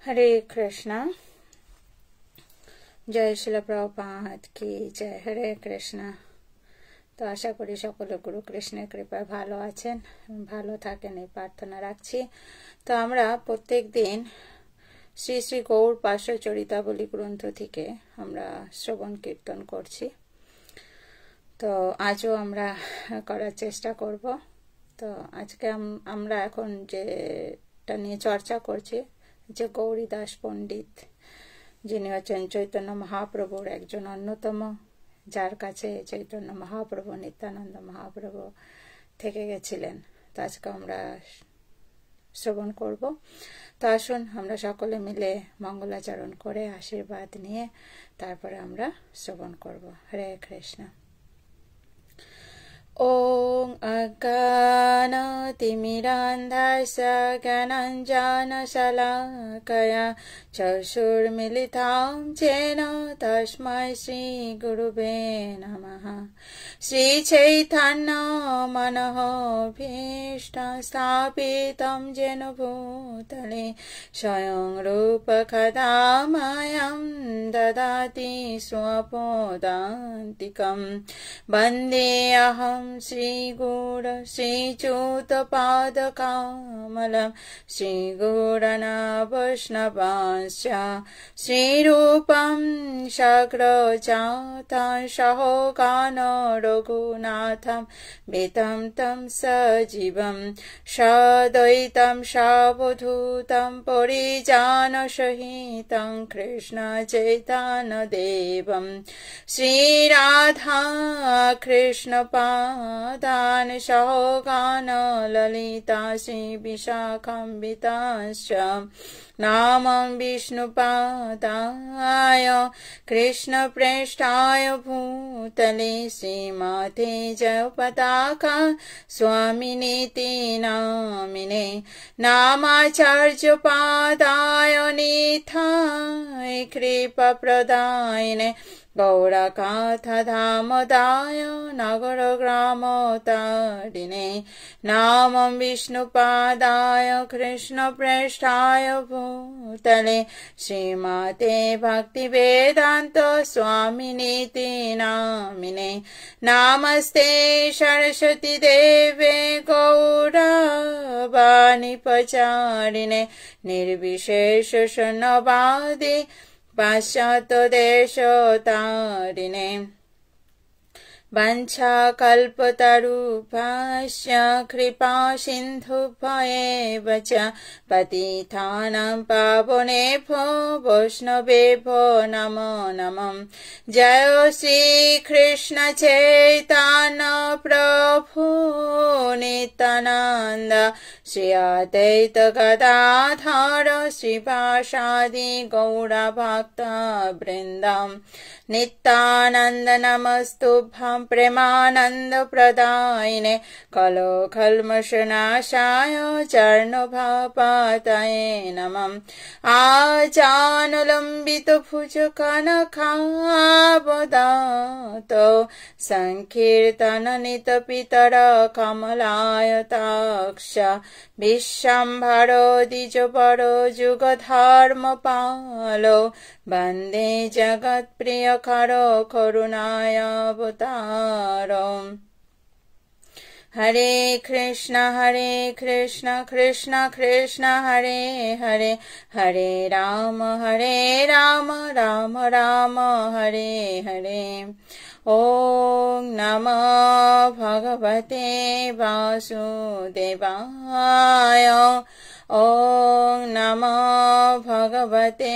हरे कृष्णा। जय शिल प्रभुपाद की जय। हरे कृष्णा। তো আশা করি সকলে গুরু কৃষ্ণের কৃপায় ভালো আছেন, ভালো থাকেন এই প্রার্থনা রাখছি। তো আমরা প্রত্যেক দিন শ্রী শ্রী গৌর পার্শ্ব চরিতাবলী গ্রন্থ থেকে আমরা শ্রবণ কীর্তন করছি। তো আজও আমরা করার চেষ্টা করব। তো আজকে আমরা এখন যেটা নিয়ে চর্চা করছি যে গৌরীদাস পণ্ডিত, যিনি হচ্ছেন চৈতন্য মহাপ্রভুর একজন অন্যতম, যার কাছে চৈতন্য মহাপ্রভু নিত্যানন্দ মহাপ্রভু থেকে গেছিলেন। তো আজকে আমরা শ্রবণ করব। তো আসুন আমরা সকলে মিলে মঙ্গলাচরণ করে আশীর্বাদ নিয়ে তারপরে আমরা শ্রবণ করব। হরে কৃষ্ণ। ॐ अज्ञानतिमिरान्धस्य ज्ञानाञ्जनशलाकया चक्षुर्मिलितां येन तस्मै श्रीगुरुवे नमः। श्रीचैतन्यमनोभीष्टं स्थापितं येन भूतले स्वयं रूपकदा मायं ददाति स्वपदान्तिकं। वन्देऽहं श्रीगुर श्रीच्युतपादकमलं श्रीगुरवैष्णवांश्च श्रीरूपं सग्रजातं सहोगान रघुनाथं वितं तं सजीवं सद्वैतं सावधूतं परिजनसहितं कृष्ण चैतन्यदेवं श्रीराधा कृष्ण पादान सहोगान ललिता श्री विशाखान्विताश्च नामं विष्णुपादाय कृष्णप्रेष्ठाय भूतले श्रीमते जयपताका स्वामिनीति नामिने नामाचार्यपादाय निथाय कृपाप्रदायिने गौरकाथधामदाय नगरग्रामोत्तारिणे नामं विष्णुपादाय कृष्णप्रेष्ठाय भूतले श्रीमते भक्तिवेदान्त स्वामिनीति नामिने नमस्ते सरस्वती देवे गौरवाणी प्रचारिणे निर्विशेष शून्यवादी पाश्चात्यदेशतारिणे वंशाकल्पतरुभ्यश्च कृपा सिन्धुभ्येव च पतितानां पावनेभ्यो वैष्णवेभ्यो नमो नमः। जय श्रीकृष्ण चैतन्य प्रभु नित्यानन्द श्री अद्वैत गदाधर श्रीवासादि गौरभक्तवृन्दं नित्यानन्द नमस्तुभ्यं प्रेमानन्द प्रदायिने कलो कल्मषनाशाय चरणोपपातये नमः। आजानुलम्बित भुज कनकावदातो संकीर्तननित पितर कमलायताक्ष विश्वम्भरो द्विजवरो जुगधर्मपालो वन्दे जगत्प्रियकरो करुणायावतारो। हरे कृष्ण कृष्ण कृष्ण हरे हरे हरे राम राम राम हरे हरे। ॐ नमो भगवते वासुदेवाय। ॐ नमो भगवते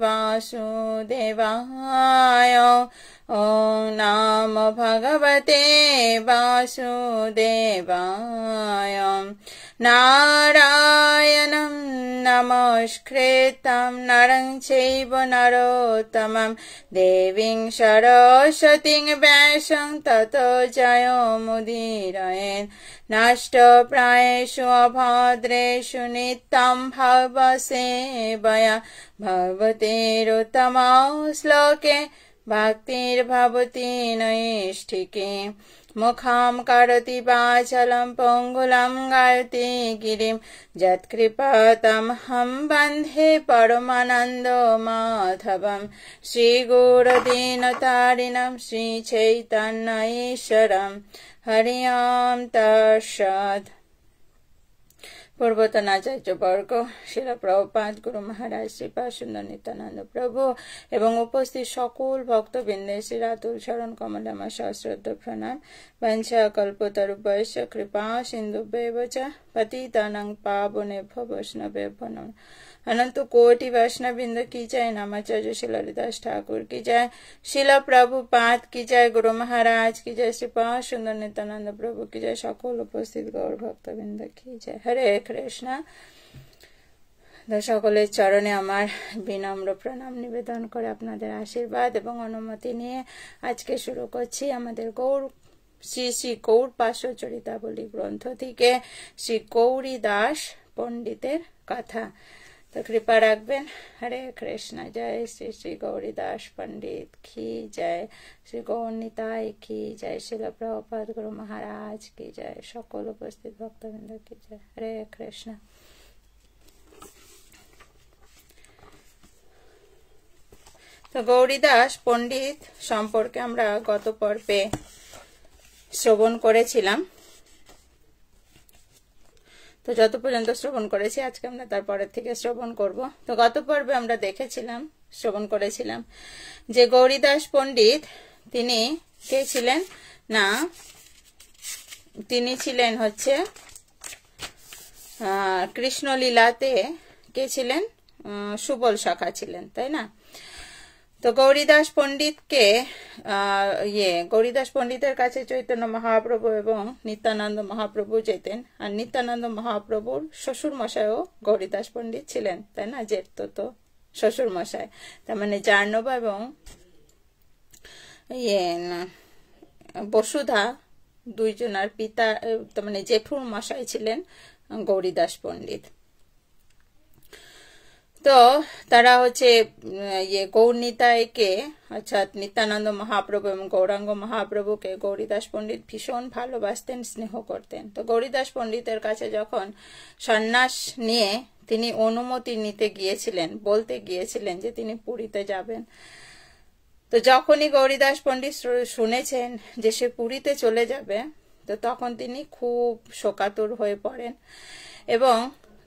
वासुदेवाय। ॐ नमो भगवते वासुदेवाय। नारायणं नमस्कृतं नरं चैव नरोत्तमं देवीं सरस्वतीं व्यासं ततो जयमुदीरयेत्। नष्टप्रायेषु अभद्रेषु नित्यं भवसेवया भगवतेरुत्तमौ श्लोके भक्तिर्भवति नैष्ठिके। মুখম করতি বাচলম পঙ্গুলম গায়তি গিরিম যৎকৃপাতমহং বন্দে পরমানন্দ মাধবম শ্রীগুরুদীনতারিণম শ্রীচৈতন্য ঈশ্বরম হরি ওম তৎসৎ। পূর্বতন আচার্যবর্গ, শিলা প্রভুপাদ, গুরু মহারাজ শ্রীপাদ সুন্দর নিত্যানন্দ প্রভু এবং উপস্থিত সকল ভক্তবৃন্দের শ্রী রাতুল চরণ কমলে আমার সশ্রদ্ধ প্রণাম। বঞ্চা কল্পতরুভ্যশ্চ কৃপা সিন্ধুভ্যেব চ পতিতানাং পাবনেভ্যো বৈষ্ণবেভ্যো নমঃ। अनंत कोटि वैष्णववृंद की जय। नामाचार्य श्री ललितदास ठाकुर की जय। शिला प्रभुपाद की जय। गुरु महाराज की जय। श्रीपाद सुंदर नित्यानंद प्रभु की जय। सकल उपस्थित गौर भक्तवृंद की जय। हरे कृष्ण। সকলের চরণে আমার বিনম্র প্রণাম নিবেদন করে আপনাদের আশীর্বাদ এবং অনুমতি নিয়ে আজকে শুরু করছি আমাদের শ্রী শ্রী গৌর পার্শ্বচরিতাবলী গ্রন্থ থেকে শ্রী গৌরী দাস পণ্ডিতের কথা। तो कृपा रखबें। हरे कृष्ण। जय श्री श्री गौरी दास पंडित की जय। श्री गौर निताय की जय। श्रील प्रभुपाद गुरु महाराज की जय। सकल उपस्थित भक्तवृंद की जय। हरे कृष्ण। तो गौरीदास पंडित सम्पर्के आमरा गत पर्वे श्रवण करेছিলাম। তো যত পর্যন্ত শ্রবণ করেছি আজকে আমরা তারপরের থেকে শ্রবণ করব। তো গত পর্বে আমরা দেখেছিলাম, শ্রবণ করেছিলাম যে গৌরীদাস পণ্ডিত তিনি কে ছিলেন না, তিনি ছিলেন হচ্ছে কৃষ্ণলীলাতে কে ছিলেন, সুবল সখা ছিলেন, তাই না। তো গৌরীদাস পণ্ডিতকে গৌরীদাস পণ্ডিতের কাছে চৈতন্য মহাপ্রভু এবং নিত্যানন্দ মহাপ্রভু যেতেন। আর নিত্যানন্দ মহাপ্রভুর শ্বশুর মশাইও গৌরীদাস পণ্ডিত ছিলেন, তাই না, জেঠতো তো শ্বশুর মশাই, তার মানে জাহ্নবা এবং বসুধা দুইজনার পিতা, তার মানে জেঠুর মশাই ছিলেন গৌরীদাস পণ্ডিত। তো তারা হচ্ছে গৌরনীতায়কে অর্থাৎ নিত্যানন্দ মহাপ্রভু এবং গৌরাঙ্গ মহাপ্রভুকে গৌরীদাস পণ্ডিত ভীষণ ভালোবাসতেন, স্নেহ করতেন। তো গৌরীদাস পণ্ডিতের কাছে যখন সন্ন্যাস নিয়ে তিনি অনুমতি নিতে গিয়েছিলেন, বলতে গিয়েছিলেন যে তিনি পুরীতে যাবেন, তো যখনই গৌরীদাস পণ্ডিত শুনেছেন যে সে পুরীতে চলে যাবে, তো তখন তিনি খুব শোকাতুর হয়ে পড়েন এবং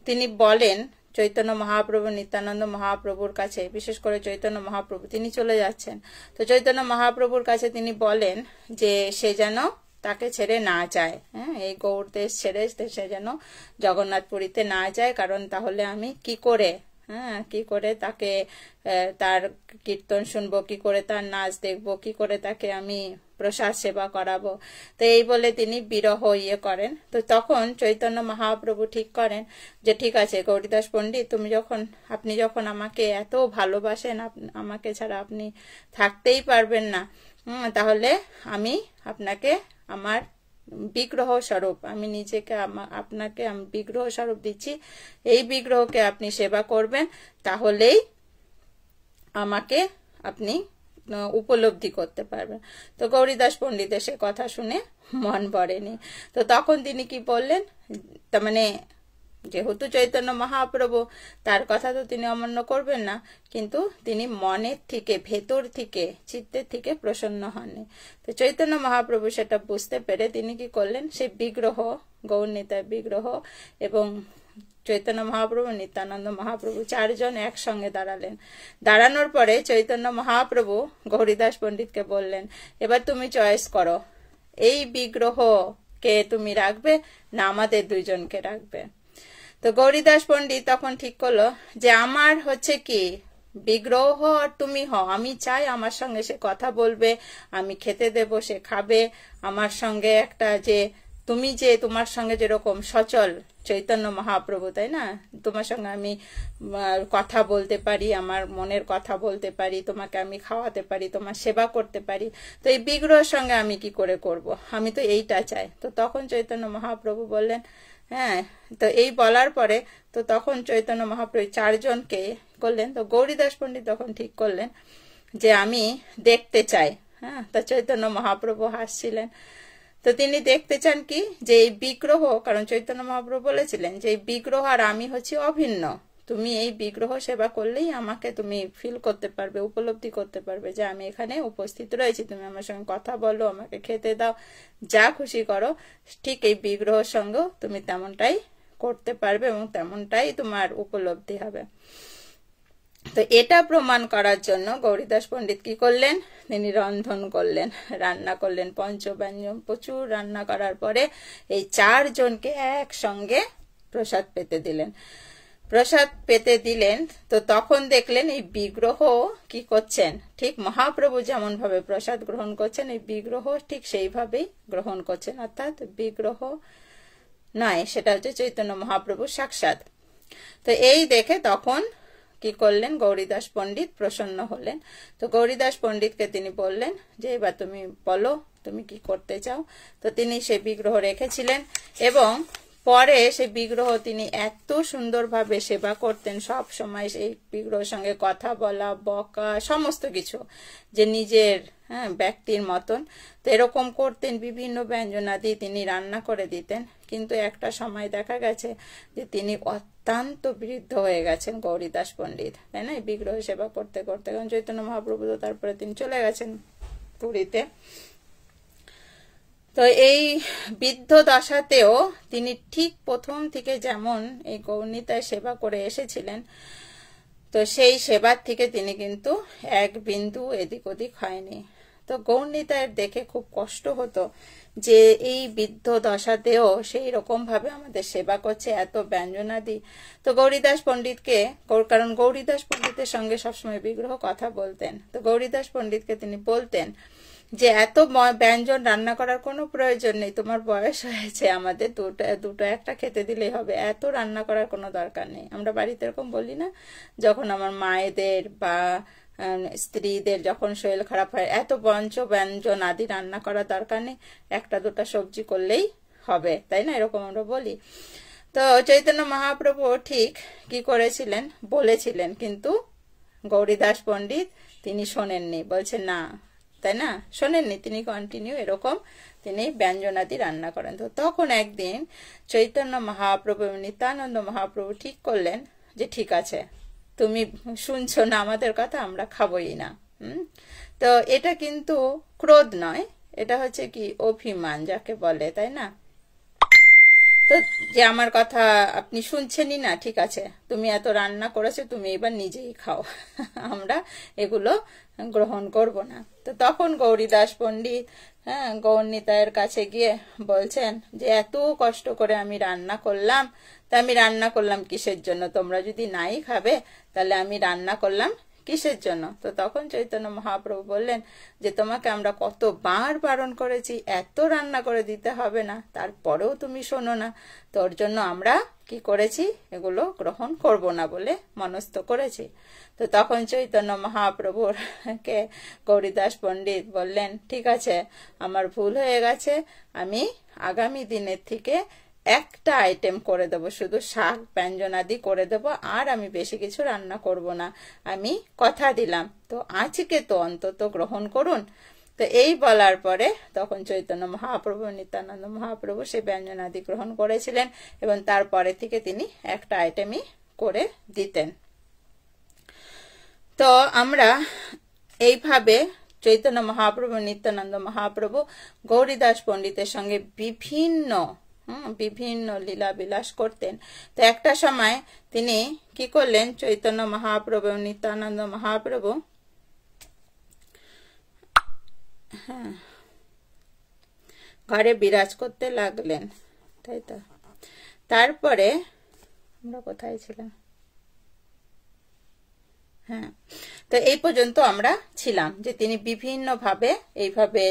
তিনি বলেন চৈতন্য মহাপ্রভু নিত্যানন্দ মহাপ্রভুর কাছে, বিশেষ করে চৈতন্য মহাপ্রভু তিনি চলে যাচ্ছেন, তো চৈতন্য মহাপ্রভুর কাছে তিনি বলেন যে সে যেন তাকে ছেড়ে না যায়, এই গৌর দেশ ছেড়ে সে যেন জগন্নাথপুরীতে না যায়, কারণ তাহলে আমি কি করে তাকে তার কীর্তন শুনবো, কি করে তার নাচ দেখবো, কি করে তাকে আমি প্রসাদ সেবা করাবো। তো এই বলে তিনি বিরহ করেন। তো তখন চৈতন্য মহাপ্রভু ঠিক করেন যে ঠিক আছে গৌরীদাস পণ্ডিত, আপনি যখন আমাকে এত ভালোবাসেন, আমাকে ছাড়া আপনি থাকতেই পারবেন না, তাহলে আমি আপনাকে আমার বিগ্রহ স্বরূপ, আমি নিজেকে আপনাকে আমি বিগ্রহ স্বরূপ দিচ্ছি, এই বিগ্রহকে আপনি সেবা করবেন, তাহলেই আমাকে আপনি উপলব্ধি করতে পারবেন। তো গৌরীদাস পণ্ডিতের সে কথা শুনে মন ভরেনি। তো তখন তিনি কি বললেন, তার মানে যেহেতু চৈতন্য মহাপ্রভু, তার কথা তো তিনি অমান্য করবেন না, কিন্তু তিনি মনের থেকে, ভেতর থেকে, চিত্তের থেকে প্রসন্ন হননি। তো চৈতন্য মহাপ্রভু সেটা বুঝতে পেরে তিনি কি করলেন, সেই বিগ্রহ, গৌরনীতার বিগ্রহ এবং চৈতন্য মহাপ্রভু নিত্যানন্দ মহাপ্রভু চারজন একসঙ্গে দাঁড়ালেন। দাঁড়ানোর পরে চৈতন্য মহাপ্রভু গৌরীদাস পণ্ডিতকে বললেন, এবার তুমি চয়েস করো, এই বিগ্রহকে তুমি রাখবে না আমাদের দুইজনকে রাখবে। তো গৌরীদাস পণ্ডিত তখন ঠিক করলো যে আমার হচ্ছে কি বিগ্রহ আর তুমি হও, আমি চাই আমার সঙ্গে সে কথা বলবে, আমি খেতে দেব, সে খাবে আমার সঙ্গে, একটা যে তুমি যে তোমার সঙ্গে যেরকম সচল চৈতন্য মহাপ্রভু, তাই না, তোমার সঙ্গে আমি কথা বলতে পারি, আমার মনের কথা বলতে পারি, তোমাকে আমি খাওয়াতে পারি, তোমার সেবা করতে পারি, তো এই বিগ্রহের সঙ্গে আমি কি করে করব, আমি তো এইটা চাই। তো তখন চৈতন্য মহাপ্রভু বললেন, তো এই বলার পরে তো তখন চৈতন্য মহাপ্রভু চারজনকে করলেন। তো গৌরীদাস পণ্ডিত তখন ঠিক করলেন যে আমি দেখতে চাই। তা চৈতন্য মহাপ্রভু হাসছিলেন। তো তিনি দেখতে চান কি, যে এই বিগ্রহ, কারণ চৈতন্য মহাপ্রভু বলেছিলেন যে এই বিগ্রহ আর আমি হচ্ছি অভিন্ন, তুমি এই বিগ্রহ সেবা করলেই আমাকে তুমি ফিল করতে পারবে, উপলব্ধি করতে পারবে যে আমি এখানে উপস্থিত রয়েছি, তুমি আমার সঙ্গে কথা বলো, আমাকে খেতে দাও, যা খুশি করো, ঠিক এই বিগ্রহের সঙ্গেও তুমি তেমনটাই করতে পারবে এবং তেমনটাই তোমার উপলব্ধি হবে। তো এটা প্রমাণ করার জন্য গৌরীদাস পণ্ডিত কি করলেন, তিনি রন্ধন করলেন, রান্না করলেন, পঞ্চব্যঞ্জন প্রচুর রান্না করার পরে এই 4 জনকে একসঙ্গে প্রসাদ পেতে দিলেন। প্রসাদ পেতে দিলেন, তো তখন দেখলেন এই বিগ্রহ কি করছেন, ঠিক মহাপ্রভু যেমন ভাবে প্রসাদ গ্রহণ করছেন, এই বিগ্রহ ঠিক সেইভাবেই গ্রহণ করছেন, অর্থাৎ বিগ্রহ নয়, সেটা হচ্ছে চৈতন্য মহাপ্রভু সাক্ষাৎ। তো এই দেখে তখন কি করলেন, গৌরীদাস পণ্ডিত প্রসন্ন হলেন। তো গৌরীদাস পণ্ডিতকে তিনি বললেন যে এবার তুমি বলো তুমি কি করতে চাও। তো তিনি সেই বিগ্রহ রেখেছিলেন এবং পরে সেই বিগ্রহ তিনি এত সুন্দরভাবে সেবা করতেন, সব সময় সেই বিগ্রহের সঙ্গে কথা বলা, বকা, সমস্ত কিছু যে নিজের ব্যক্তির মতন। তো এরকম করতেন, বিভিন্ন ব্যঞ্জনাদি তিনি রান্না করে দিতেন। কিন্তু একটা সময় দেখা গেছে যে তিনি অত্যন্ত বৃদ্ধ হয়ে গেছেন গৌরীদাস পণ্ডিত, তাই না, এই বিগ্রহ সেবা করতে করতে। কারণ চৈতন্য মহাপ্রভু তো তারপরে তিনি চলে গেছেন পুরীতে। তো এই বৃদ্ধ দশাতেও তিনি ঠিক প্রথম থেকে যেমন এই গৌরনিতায় সেবা করে এসেছিলেন, তো সেই সেবার থেকে তিনি কিন্তু এক বিন্দু এদিক ওদিক হয়নি। তো গৌরনিতায়ের দেখে খুব কষ্ট হতো যে এই বৃদ্ধ দশাতেও সেই রকম ভাবে আমাদের সেবা করছে, এত ব্যঞ্জনাদি। তো গৌরীদাস পণ্ডিতকে, কারণ গৌরীদাস পণ্ডিতের সঙ্গে সবসময় বিগ্রহ কথা বলতেন, তো গৌরীদাস পণ্ডিতকে তিনি বলতেন যে এত ব্যঞ্জন রান্না করার কোনো প্রয়োজন নেই, তোমার বয়স হয়েছে, আমাদের দুটো একটা খেতে দিলেই হবে, এত রান্না করার কোনো দরকার নেই। আমরা বাড়িতে এরকম বলি না, যখন আমার মায়েদের বা স্ত্রীদের যখন শরীর খারাপ হয়, এত ব্যঞ্জন আদি রান্না করার দরকার নেই, একটা দুটা সবজি করলেই হবে, তাই না, এরকম আমরা বলি। তো চৈতন্য মহাপ্রভু ঠিক কি করেছিলেন, বলেছিলেন, কিন্তু গৌরীদাস পণ্ডিত তিনি শোনেননি, বলছেন না, তাই না, শোনেননি, তিনি কন্টিনিউ এরকম তিনি ব্যঞ্জনাদি রান্না করেন। তো তখন একদিন চৈতন্য মহাপ্রভু নিত্যানন্দ মহাপ্রভু ঠিক করলেন যে ঠিক আছে, তুমি শুনছো না আমাদের কথা, আমরা খাবোই না। তো এটা কিন্তু ক্রোধ নয়, এটা হচ্ছে কি অভিমান যাকে বলে, তাই না। তো যে আমার কথা আপনি শুনছেনই না, ঠিক আছে, তুমি এত রান্না করেছো, তুমি এবার নিজেই খাও, আমরা এগুলো গ্রহণ করব না। তো তখন গৌরীদাস পণ্ডিত গৌরনিতায়ের কাছে গিয়ে বলছেন যে এত কষ্ট করে আমি রান্না করলাম, তা আমি রান্না করলাম কিসের জন্য, তোমরা যদি নাই খাবে তাহলে আমি রান্না করলাম কিসের জন্য। তো তখন চৈতন্য মহাপ্রভু বললেন যে তোমাকে আমরা কতবার বারণ করেছি, এত রান্না করে দিতে হবে না, তারপরেও তুমি শোনো না, তোর জন্য আমরা কি করেছি, এগুলো গ্রহণ করব না বলে মনস্থ করেছি। তো তখন চৈতন্য মহাপ্রভুর কে গৌরীদাস পণ্ডিত বললেন ঠিক আছে, আমার ভুল হয়ে গেছে, আমি আগামী দিনের থেকে একটা আইটেম করে দেবো, শুধু শাক ব্যঞ্জনাদি করে দেবো, আর আমি বেশি কিছু রান্না করব না, আমি কথা দিলাম, তো আজকে তো অন্তত গ্রহণ করুন। তো এই বলার পরে তখন চৈতন্য মহাপ্রভু নিত্যানন্দ মহাপ্রভু সেই ব্যঞ্জনাদি গ্রহণ করেছিলেন এবং তারপরে থেকে তিনি একটা আইটেমই করে দিতেন। তো আমরা এইভাবে চৈতন্য মহাপ্রভু নিত্যানন্দ মহাপ্রভু গৌরীদাস পণ্ডিতের সঙ্গে বিভিন্ন লীলা বিলাস করতেন। তো একটা সময় তিনি কি করলেন, চৈতন্য মহাপ্রভু নিত্যানন্দ মহাপ্রভু ঘরে বিরাজ করতে লাগলেন, তাই তো। তারপরে আমরা কোথায় ছিলাম, তো এই পর্যন্ত আমরা ছিলাম যে তিনি বিভিন্ন ভাবে এইভাবে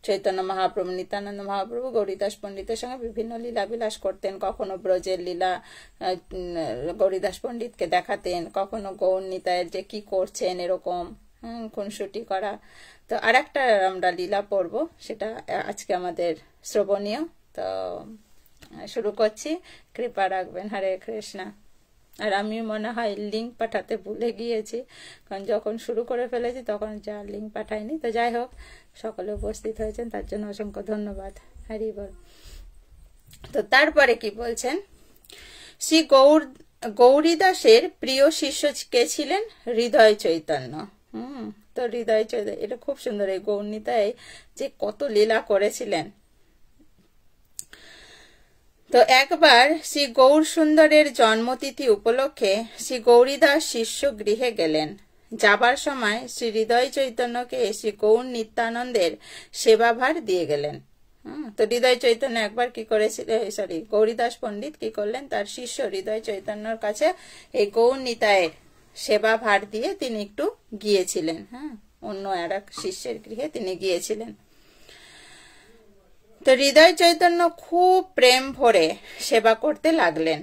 চৈতন্য মহাপ্রভু নিত্যানন্দ মহাপ্রভু গৌরীদাস পণ্ডিতের সঙ্গে বিভিন্ন লীলা বিলাস করতেন। কখনো ব্রজের লীলা গৌরীদাস পণ্ডিতকে দেখাতেন, কখনো গৌরনিতায়ের যে কি করছেন এরকম খুনসুটি করা। তো আর একটা আমরা লীলা পড়বো, সেটা আজকে আমাদের শ্রবণীয়। তো শুরু করছি, কৃপা রাখবেন। হরে কৃষ্ণা। আর আমি মনে হয় লিঙ্ক পাঠাতে ভুলে গিয়েছি, কারণ যখন শুরু করে ফেলেছি তখন যা লিঙ্ক পাঠাইনি। তো যাই হোক, সকলে উপস্থিত হয়েছেন তার জন্য অসংখ্য ধন্যবাদ। হরি বল। তো তারপরে কি বলছেন, শ্রী গৌরীদাসের প্রিয় শিষ্য কে ছিলেন? হৃদয় চৈতন্য। তো হৃদয় চৈতন্য এটা খুব সুন্দর, এই গৌরনীতায় যে কত লীলা করেছিলেন। তো একবার শ্রী গৌর সুন্দরের জন্মতিথি উপলক্ষে শ্রী গৌরীদাস শিষ্য গৃহে গেলেন। যাবার সময় শ্রী হৃদয় চৈতন্যকে শ্রী গৌর নিত্যানন্দের সেবাভার দিয়ে গেলেন। তো হৃদয় চৈতন্য একবার কি করেছিলেন, গৌরীদাস পণ্ডিত কি করলেন, তার শিষ্য হৃদয় চৈতন্যর কাছে এই গৌর নিতায়ের সেবা ভার দিয়ে তিনি একটু গিয়েছিলেন। অন্য আর এক শিষ্যের গৃহে তিনি গিয়েছিলেন। তো হৃদয় চৈতন্য খুব প্রেম ভরে সেবা করতে লাগলেন।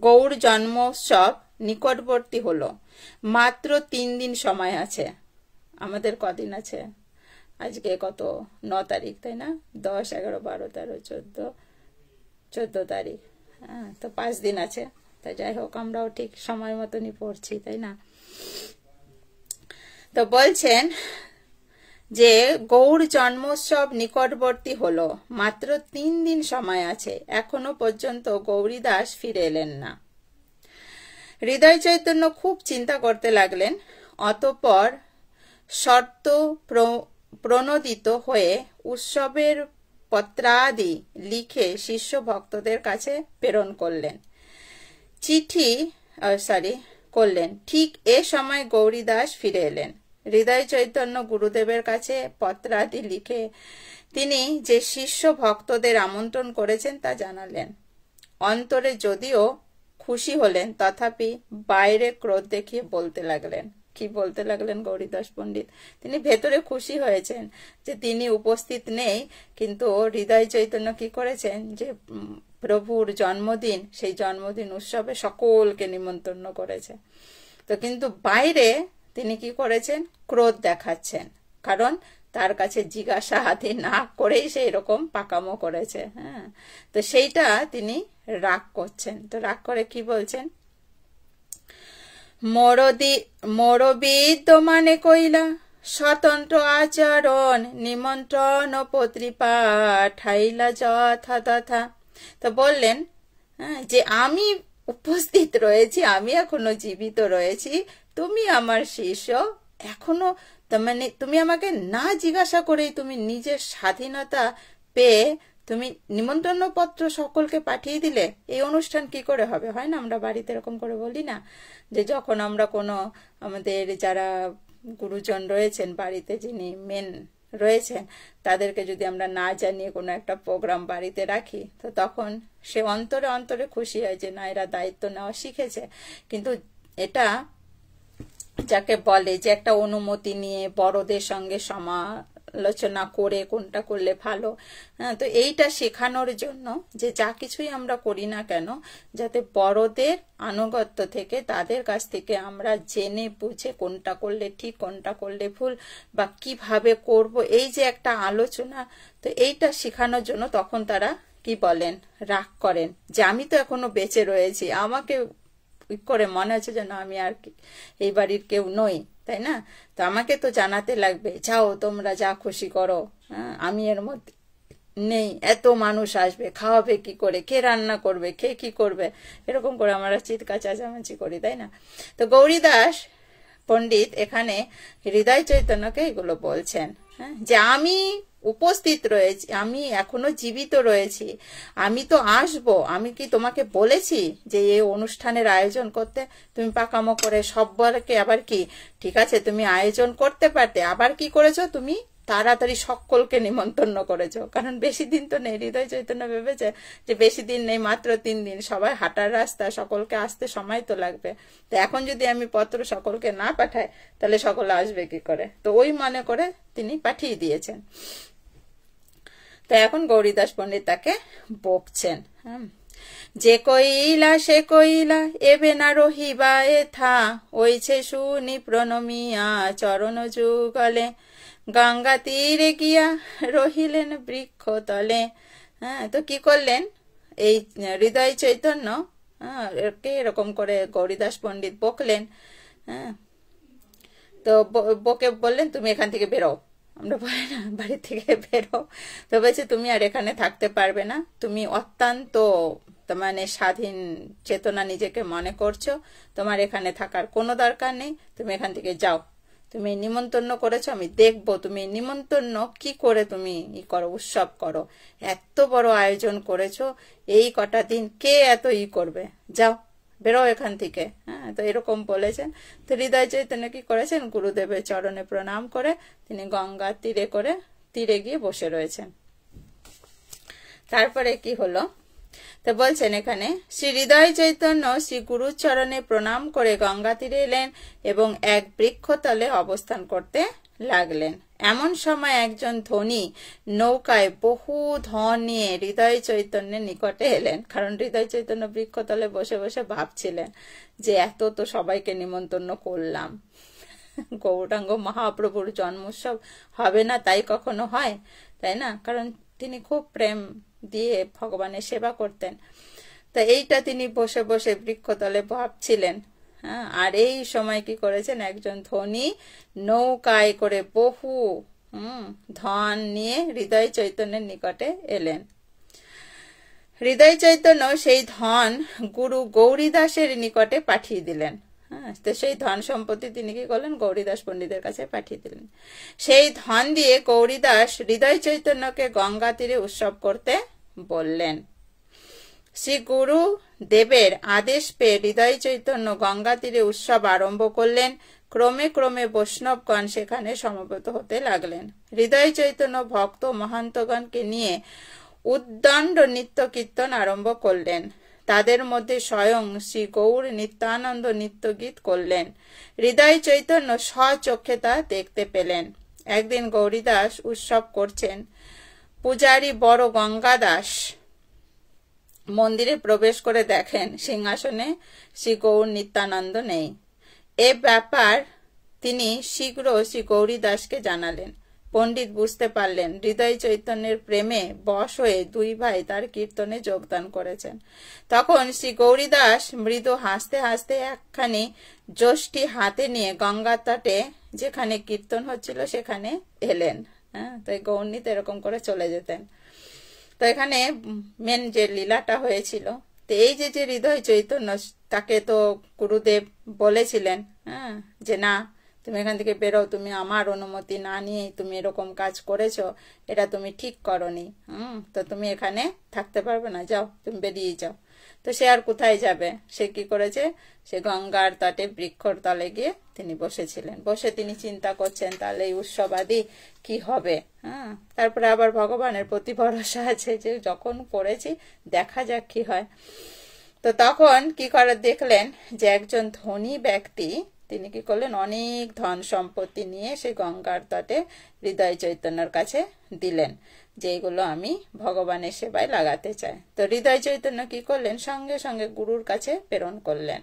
গৌর জন্মোৎসব নিকটবর্তী হলো, মাত্র 3 দিন সময় আছে। আমাদের কদিন আছে? আজকে কত, 9 তারিখ, তাই না? 10, 11, 12, 13, 14 তারিখ। তো 5 দিন আছে। তা যাই হোক, আমরাও ঠিক সময় মতনই পড়ছি, তাই না? তো বলছেন যে গৌর জন্মোৎসব নিকটবর্তী হলো, মাত্র 3 দিন সময় আছে, এখনো পর্যন্ত গৌরীদাস ফিরে এলেন না। হৃদয় চৈতন্য খুব চিন্তা করতে লাগলেন। অতঃপর শর্ত প্রণোদিত হয়ে উৎসবের পত্রাদি লিখে শিষ্য ভক্তদের কাছে প্রেরণ করলেন। ঠিক এ সময় গৌরীদাস ফিরে এলেন। হৃদয় চৈতন্য গুরুদেবের কাছে পত্রাদি লিখে তিনি যে শিষ্য ভক্তদের আমন্ত্রণ করেছেন তা জানালেন। অন্তরে যদিও খুশি হলেন, তথাপি বাইরে ক্রোধ দেখিয়ে বলতে লাগলেন। কি বলতে লাগলেন গৌরীদাস পণ্ডিত? তিনি ভেতরে খুশি হয়েছেন যে তিনি উপস্থিত নেই, কিন্তু হৃদয় চৈতন্য কি করেছেন, যে প্রভুর জন্মদিন, সেই জন্মদিন উৎসবে সকলকে নিমন্ত্রণ করেছে। তো কিন্তু বাইরে তিনি কি করেছেন, ক্রোধ দেখাচ্ছেন, কারণ তার কাছে জিজ্ঞাসা আদি না করেই সে এরকম পাকামো করেছে। তো সেইটা তিনি রাগ করছেন। তো রাগ করে কি বলছেন, মোরবিদ মানে কইলা স্বতন্ত্র আচরণ নিমন্ত্রণ পত্রী পাঠাইলা যথা তথা। তো বললেন যে আমি উপস্থিত রয়েছি, আমি এখনো জীবিত রয়েছি, তুমি আমার শিষ্য, এখনো মানে তুমি আমাকে না জিজ্ঞাসা করেই তুমি নিজের স্বাধীনতা পেয়ে তুমি নিমন্ত্রণ পত্র সকলকে পাঠিয়ে দিলে। এই অনুষ্ঠান কি করে হবে? হয় না, আমরা বাড়িতে এরকম করে বলি না, যে যখন আমরা কোনো আমাদের যারা গুরুজন রয়েছেন বাড়িতে, যিনি মেন রয়েছেন, তাদেরকে যদি আমরা না জানিয়ে কোনো একটা প্রোগ্রাম বাড়িতে রাখি, তো তখন সে অন্তরে অন্তরে খুশি হয় যে না, এরা দায়িত্ব নেওয়া শিখেছে। কিন্তু এটা যাকে বলে যে একটা অনুমতি নিয়ে বড়দের সঙ্গে সমালোচনা করে কোনটা করলে ভালো, তো এইটা শেখানোর জন্য যে যা কিছুই আমরা করি না কেন, যাতে বড়দের আনুগত্য থেকে তাদের কাছ থেকে আমরা জেনে বুঝে কোনটা করলে ঠিক, কোনটা করলে ভুল, বা কিভাবে করব, এই যে একটা আলোচনা, তো এইটা শেখানোর জন্য তখন তারা কি বলেন, রাগ করেন যে আমি তো এখনো বেঁচে রয়েছি, আমাকে করে মনে হচ্ছে যেন আমি আর এই বাড়ির কেউ নই, তাই না? তো আমাকে তো জানাতে লাগবে, যাও তোমরা যা খুশি করো, আমি এর মধ্যে নেই, এত মানুষ আসবে, খাওয়াবে কি করে, কে রান্না করবে, কে কি করবে, এরকম করে আমরা চিৎকার চেঁচামেচি করি, তাই না? তো গৌরীদাস পণ্ডিত এখানে হৃদয় চৈতন্যকে এগুলো বলছেন, যে আমি উপস্থিত রয়েছি, আমি এখনো জীবিত রয়েছি, আমি তো আসবো, আমি কি তোমাকে বলেছি যে এই অনুষ্ঠানের আয়োজন করতে? তুমি পাকামো করে সবকে আবার কি, ঠিক আছে তুমি আয়োজন করতে পারতে, আবার কি করেছো, তুমি তাড়াতাড়ি সকলকে নিমন্ত্রণ করেছো, কারণ বেশি দিন তো নেই। হৃদয় চৈতন্য ভেবেছে যে বেশি দিন নেই, মাত্র 3 দিন, সবাই হাঁটার রাস্তা, সকলকে আসতে সময় তো লাগবে, তো এখন যদি আমি পত্র সকলকে না পাঠাই তাহলে সকলে আসবে কি করে? তো ওই মনে করে তিনি পাঠিয়ে দিয়েছেন। তো এখন গৌরীদাস পণ্ডিত তাকে বকছেন, যে কইলা সে কইলা এবে না রহিবা এথা, ওইছে শুনি প্রণমিয়া চরণ যুগলে, গঙ্গা তীরে গিয়া রহিলেন বৃক্ষ তলে। তো কি করলেন, এই হৃদয় চৈতন্য কে এরকম করে গৌরীদাস পণ্ডিত বকলেন। তো বকে বললেন তুমি এখান থেকে বেরো, আমরা বলি না বাড়ি থেকে বেরো, তো বলছে তুমি আর এখানে থাকতে পারবে না, তুমি অত্যন্ত মানে স্বাধীন চেতনা নিজেকে মনে করছো, তোমার এখানে থাকার কোনো দরকার নেই, তুমি এখান থেকে যাও, তুমি নিমন্ত্রণ করেছো, আমি দেখবো তুমি নিমন্ত্রণ কি করে তুমি ই করো, উৎসব করো, এত বড় আয়োজন করেছো, এই কটা দিন কে এত ই করবে, যাও বেরো এখান থেকে। হ্যাঁ, তো এরকম বলেছেন। তো হৃদয় চৈতন্য কি করেছেন, গুরুদেবের চরণে প্রণাম করে তিনি গঙ্গার তীরে গিয়ে বসে রয়েছেন। তারপরে কি হলো, তো বলছেন এখানে, শ্রী হৃদয় চৈতন্য শ্রী গুরুর চরণে প্রণাম করে গঙ্গা তীরে এলেন এবং এক বৃক্ষতলে অবস্থান করতে লাগলেন। এমন সময় একজন ধনী নৌকায় বহু ধন নিয়ে হৃদয় চৈতন্যের নিকটে এলেন। কারণ হৃদয় চৈতন্য বৃক্ষতলে বসে বসে ভাবছিলেন যে এত তো সবাইকে নিমন্ত্রণ করলাম, গৌরাঙ্গ মহাপ্রভুর জন্মোৎসব হবে না তাই কখনো হয়, তাই না? কারণ তিনি খুব প্রেম দিয়ে ভগবানের সেবা করতেন। তা এইটা তিনি বসে বসে বৃক্ষতলে ভাবছিলেন। হ্যাঁ, আর এই সময় কি করেছেন, একজন ধনী নৌকায় করে বহু ধন নিয়ে হৃদয় চৈতন্যের নিকটে এলেন। হৃদয় চৈতন্য সেই ধন গুরু গৌরীদাসের নিকটে পাঠিয়ে দিলেন। হ্যাঁ, তো সেই ধন সম্পত্তি তিনি কি করলেন, গৌরীদাস পণ্ডিতের কাছে পাঠিয়ে দিলেন। সেই ধন দিয়ে গৌরীদাস হৃদয় চৈতন্যকে গঙ্গা তীরে উৎসব করতে বললেন। শ্রী গুরু দেবের আদেশ পেয়ে হৃদয় চৈতন্য গঙ্গা তীরে উৎসব আরম্ভ করলেন। ক্রমে ক্রমে বৈষ্ণবগণ সেখানে সমবেত হতে লাগলেন। হৃদয় চৈতন্য ভক্ত মহান্তগণকে নিয়ে উদ্দণ্ড নৃত্য কীর্তন আরম্ভ করলেন। তাদের মধ্যে স্বয়ং শ্রী গৌর নিত্যানন্দ নৃত্যগীত করলেন। হৃদয় চৈতন্য স্বচক্ষে তা দেখতে পেলেন। একদিন গৌরীদাস উৎসব করছেন। পূজারী বড় গঙ্গাদাস মন্দিরে প্রবেশ করে দেখেন সিংহাসনে শ্রী গৌর নিত্যানন্দ নেই। এ ব্যাপার তিনি শীঘ্র শ্রী গৌরীদাসকে জানালেন। পণ্ডিত বুঝতে পারলেন হৃদয় চৈতন্যের প্রেমে বশ হয়ে দুই ভাই তার কীর্তনে যোগদান করেছেন। তখন শ্রী গৌরীদাস মৃদু হাসতে হাসতে একখানি যষ্টি হাতে নিয়ে গঙ্গার তটে যেখানে কীর্তন হচ্ছিল সেখানে এলেন। হ্যাঁ, তো এই গৌরনীত এরকম করে চলে যেতেন। তো এখানে মেন যে লীলাটা হয়েছিল, তো এই যে হৃদয় চৈতন্য, তাকে তো গুরুদেব বলেছিলেন হ্যাঁ যে না তুমি এখান থেকে বেরো, তুমি আমার অনুমতি না নিয়ে তুমি এরকম কাজ করেছো, এটা তুমি ঠিক করনি, তো তুমি এখানে থাকতে পারবে না, যাও তুমি বেরিয়ে যাও। তো সে আর কোথায় যাবে, সে কি করেছে, সে গঙ্গার তটে বৃক্ষর তলে গিয়ে তিনি বসেছিলেন। বসে তিনি চিন্তা করছেন তাহলে এই উৎসব আদি কি হবে। তারপরে আবার ভগবানের প্রতি ভরসা আছে যে যখন করেছি দেখা যাক কি হয়। তো তখন কি করে দেখলেন যে একজন ধনী ব্যক্তি তিনি কি করলেন, অনেক ধন সম্পত্তি নিয়ে সে গঙ্গার তটে হৃদয় চৈতন্যের কাছে দিলেন যে এগুলো আমি ভগবানের সেবায় লাগাতে চাই। তো হৃদয় চৈতন্য কি করলেন, সঙ্গে সঙ্গে গুরুর কাছে প্রেরণ করলেন।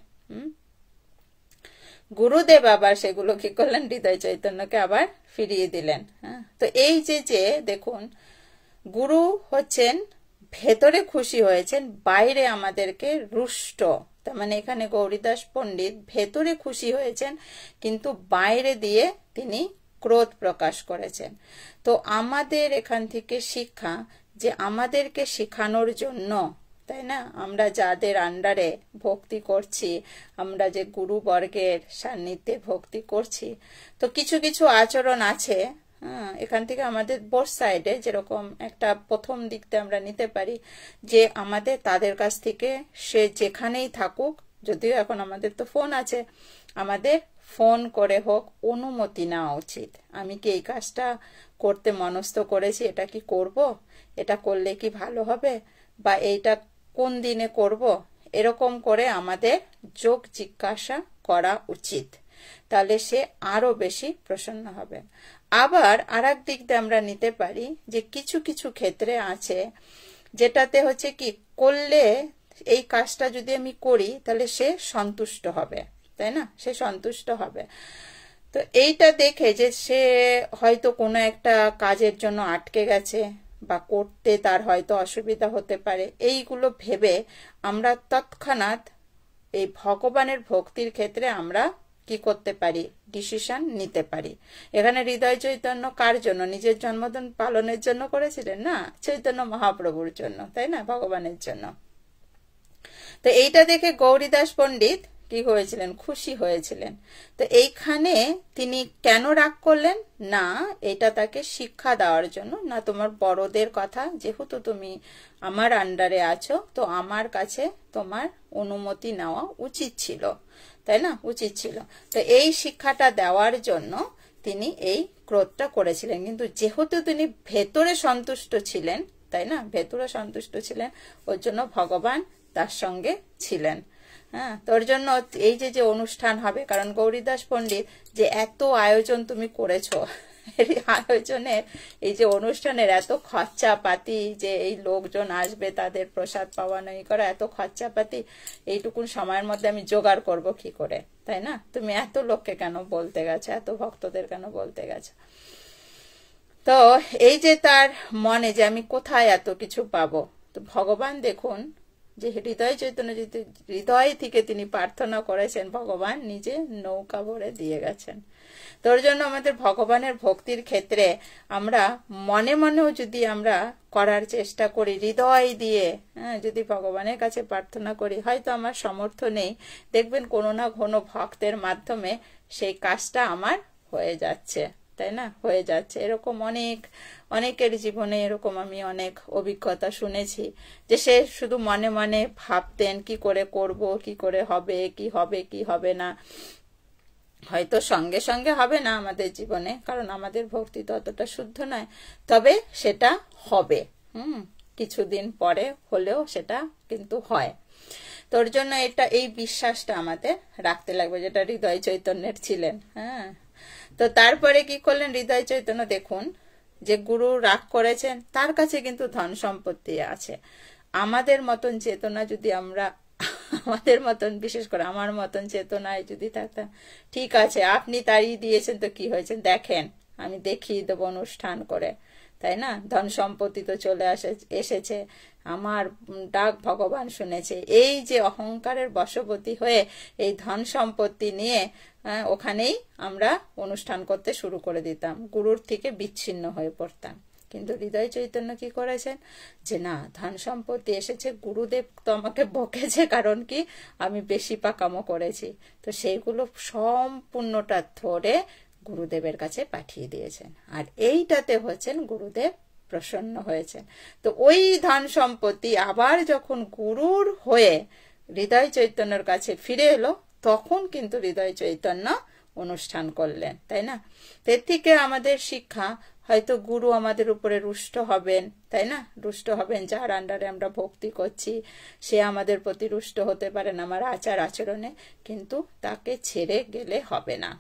গুরুদেব আবার সেগুলো কি করলেন, হৃদয় চৈতন্যকে আবার ফিরিয়ে দিলেন। তো এই যে দেখুন, গুরু হচ্ছেন ভেতরে খুশি হয়েছেন, বাইরে আমাদেরকে রুষ্ট, তার মানে এখানে গৌরীদাস পণ্ডিত ভেতরে খুশি হয়েছেন কিন্তু বাইরে দিয়ে তিনি ক্রোধ প্রকাশ করেছেন। তো আমাদের এখান থেকে শিক্ষা যে আমাদেরকে শেখানোর জন্য, তাই না, আমরা যাদের আন্ডারে ভক্তি করছি, আমরা যে গুরুবর্গের সান্নিধ্যে ভক্তি করছি, তো কিছু কিছু আচরণ আছে এখান থেকে আমাদের বোথ সাইডে, যেরকম একটা প্রথম দিকতে আমরা নিতে পারি যে আমাদের তাদের কাছ থেকে সে যেখানেই থাকুক, যদিও এখন আমাদের তো ফোন আছে, আমাদের ফোন করে হোক অনুমতি নেওয়া উচিত। আমি কি এই কাজটা করতে মনস্থ করেছি, এটা কি করব, এটা করলে কি ভালো হবে, বা এইটা কোন দিনে করব, এরকম করে আমাদের যোগ জিজ্ঞাসা করা উচিত। তাহলে সে আরো বেশি প্রসন্ন হবে। আবার আরেক দিক দিয়ে আমরা নিতে পারি যে কিছু কিছু ক্ষেত্রে আছে যেটাতে হচ্ছে কি করলে এই কাজটা যদি আমি করি তাহলে সে সন্তুষ্ট হবে, তাই না, সে সন্তুষ্ট হবে। তো এইটা দেখে যে সে হয়তো কোনো একটা কাজের জন্য আটকে গেছে বা করতে তার হয়তো অসুবিধা হতে পারে, এইগুলো ভেবে আমরা তৎক্ষণাৎ এই ভগবানের ভক্তির ক্ষেত্রে আমরা কি করতে পারি, ডিসিশন নিতে পারি। এখানে হৃদয় চৈতন্য কার জন্য? নিজের জন্মদিন পালনের জন্য করেছিলেন না, চৈতন্য মহাপ্রভুর জন্য, তাই না, ভগবানের জন্য। তো এইটা দেখে গৌরীদাস পণ্ডিত কি হয়েছিলেন? খুশি হয়েছিলেন। তো এইখানে তিনি কেন রাগ করলেন? না, এটা তাকে শিক্ষা দেওয়ার জন্য, না তোমার বড়দের কথা, যেহেতু তুমি আমার আন্ডারে আছো, তো আমার কাছে তোমার অনুমতি নেওয়া উচিত ছিল, তাই না, উচিত ছিল। তো এই শিক্ষাটা দেওয়ার জন্য তিনি এই ক্রোধটা করেছিলেন। কিন্তু যেহেতু তিনি ভেতরে সন্তুষ্ট ছিলেন, তাই না, ভেতরে সন্তুষ্ট ছিলেন, ওর জন্য ভগবান তার সঙ্গে ছিলেন। হ্যাঁ, তোর জন্য এই যে যে অনুষ্ঠান হবে, কারণ গৌরীদাস পণ্ডিত যে এত আয়োজন তুমি করেছো, এই আয়োজনের, এই যে অনুষ্ঠানের এত খরচাপাতি, যে এই লোকজন আসবে, তাদের প্রসাদ পাওয়ানো, এই করা, এত খরচাপাতি, এইটুকুন সময়ের মধ্যে আমি জোগাড় করব কি করে, তাই না? তুমি এত লোককে কেন বলতে গেছো, এত ভক্তদের কেন বলতে গেছো? তো এই যে তার মনে যে আমি কোথায় এত কিছু পাবো, তো ভগবান দেখুন যে হৃদয় চৈতন্য হৃদয় থেকে তিনি প্রার্থনা করেছেন, ভগবান নিজে নৌকা ভরে দিয়ে গেছেন। তোর জন্য আমাদের ভগবানের ভক্তির ক্ষেত্রে আমরা মনে মনেও যদি আমরা করার চেষ্টা করি, হৃদয় দিয়ে যদি ভগবানের কাছে প্রার্থনা করি, হয়তো আমার সামর্থ্য নেই, দেখবেন কোনো না কোনো ভক্তের মাধ্যমে সেই কাজটা আমার হয়ে যাচ্ছে, তাই না, হয়ে যাচ্ছে। এরকম অনেকের জীবনে এরকম আমি অনেক অভিজ্ঞতা শুনেছি, যে সে শুধু মনে মনে ভাবতেন কি করে করব, কি করে হবে, কি হবে কি হবে না। হয়তো সঙ্গে সঙ্গে হবে না আমাদের জীবনে, কারণ আমাদের ভক্তি তো অতটা শুদ্ধ নয়, তবে সেটা হবে, কিছুদিন পরে হলেও সেটা কিন্তু হয়। তোর জন্য এই বিশ্বাসটা আমাদের রাখতে লাগবে, যেটা হৃদয় চৈতন্যের ছিলেন। হ্যাঁ, তো তারপরে কি করলেন হৃদয় চৈতন্য? দেখুন যে গুরু রাগ করেছেন, তার কাছে কিন্তু ধন সম্পত্তি আছে। আমাদের মতন চেতনা যদি আমরা, আমাদের মতন, বিশেষ করে আমার মতন চেতনায় যদি থাকতাম, ঠিক আছে আপনি তাড়িয়ে দিয়েছেন তো কি হয়েছে, দেখেন আমি দেখিয়ে দেবো অনুষ্ঠান করে, তাই না, ধন সম্পত্তি তো চলে এসেছে, আমার ডাক ভগবান শুনেছে। এই যে অহংকারের বশবর্তী হয়ে এই ধন সম্পত্তি নিয়ে ওখানেই আমরা অনুষ্ঠান করতে শুরু করে দিতাম, গুরুর থেকে বিচ্ছিন্ন হয়ে পড়তাম। কিন্তু হৃদয় চৈতন্য কি করেছেন, যে না, ধন সম্পত্তি এসেছে, গুরুদেব তো আমাকে বকেছে, কারণ কি আমি বেশি পাকামো করেছি, তো সেইগুলো সম্পূর্ণটা ধরে গুরুদেবের কাছে পাঠিয়ে দিয়েছেন। আর এইটাতে হচ্ছেন গুরুদেব প্রসন্ন হয়েছেন। তো ওই ধন সম্পত্তি আবার যখন গুরুর হয়ে হৃদয় চৈতন্যের কাছে ফিরে এলো, তখন কিন্তু হৃদয় চৈতন্য অনুষ্ঠান করলেন, তাই না। এর থেকে আমাদের শিক্ষা, হয়তো গুরু আমাদের উপরে রুষ্ট হবেন, তাই না, রুষ্ট হবেন, যার আন্ডারে আমরা ভক্তি করছি সে আমাদের প্রতি রুষ্ট হতে পারেন আমার আচার আচরণে, কিন্তু তাকে ছেড়ে গেলে হবে না।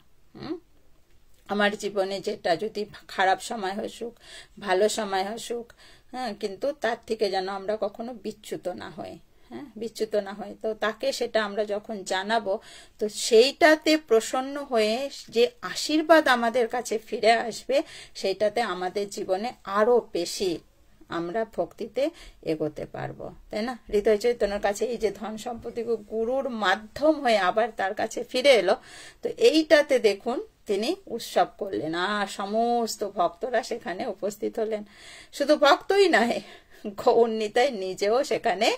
আমার জীবনে যেটা যদি খারাপ সময় আসুক, ভালো সময় আসুক, হ্যাঁ, কিন্তু তার থেকে যেন আমরা কখনো বিচ্যুত না হই, হ্যাঁ, বিচ্যুত না হয়। তো তাকে সেটা আমরা যখন জানাবো, তো সেইটাতে প্রসন্ন হয়ে যে আশীর্বাদ আমাদের কাছে ফিরে আসবে, সেইটাতে আমাদের জীবনে আরো বেশি আমরা ভক্তিতে এগোতে পারবো, তাই না। হৃদয় চৈতন্যের কাছে এই যে ধন সম্পত্তি গুরুর মাধ্যম হয়ে আবার তার কাছে ফিরে এলো, তো এইটাতে দেখুন তিনি উৎসব করলেন, আর সমস্ত ভক্তরা সেখানে উপস্থিত হলেন। শুধু ভক্তই নয়, গৌর নিতাই নিজেও সেখানে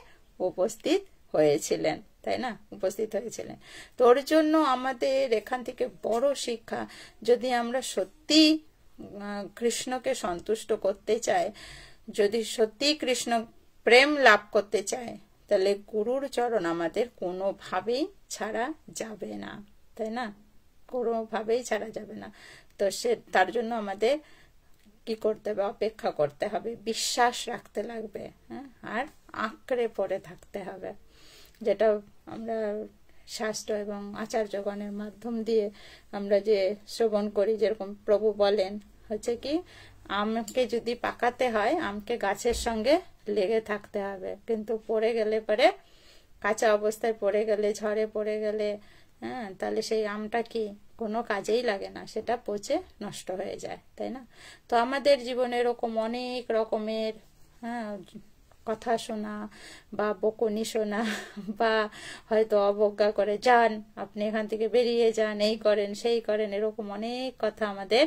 উপস্থিত হয়েছিলেন, তাই না, উপস্থিত হয়েছিলেন। তোর জন্য আমাদের এখান থেকে বড় শিক্ষা, যদি আমরা সত্যি কৃষ্ণকে সন্তুষ্ট করতে চাই, যদি সত্যি কৃষ্ণ প্রেম লাভ করতে চাই, তাহলে গুরুর চরণ আমাদের কোনোভাবেই ছাড়া যাবে না, তাই না, কোনোভাবেই ছাড়া যাবে না। তো তার জন্য আমাদের কি করতে হবে, অপেক্ষা করতে হবে, বিশ্বাস রাখতে লাগবে, হ্যাঁ, আর আঁকড়ে পড়ে থাকতে হবে, যেটা আমরা শাস্ত্র এবং আচার্যগণের মাধ্যম দিয়ে আমরা যে শ্রবণ করি। যেরকম প্রভু বলেন হচ্ছে কি, আমকে যদি পাকাতে হয় আমকে গাছের সঙ্গে লেগে থাকতে হবে, কিন্তু পড়ে গেলে পরে, কাঁচা অবস্থায় পড়ে গেলে, ঝড়ে পড়ে গেলে, হ্যাঁ, তাহলে সেই আমটা কি কোনো কাজেই লাগে না, সেটা পচে নষ্ট হয়ে যায়, তাই না। তো আমাদের জীবনে এরকম অনেক রকমের কথা শোনা বা বকুনি শোনা বা হয়তো অবজ্ঞা করে, যান আপনি এখান থেকে বেরিয়ে যান, এই করেন সেই করেন, এরকম অনেক কথা আমাদের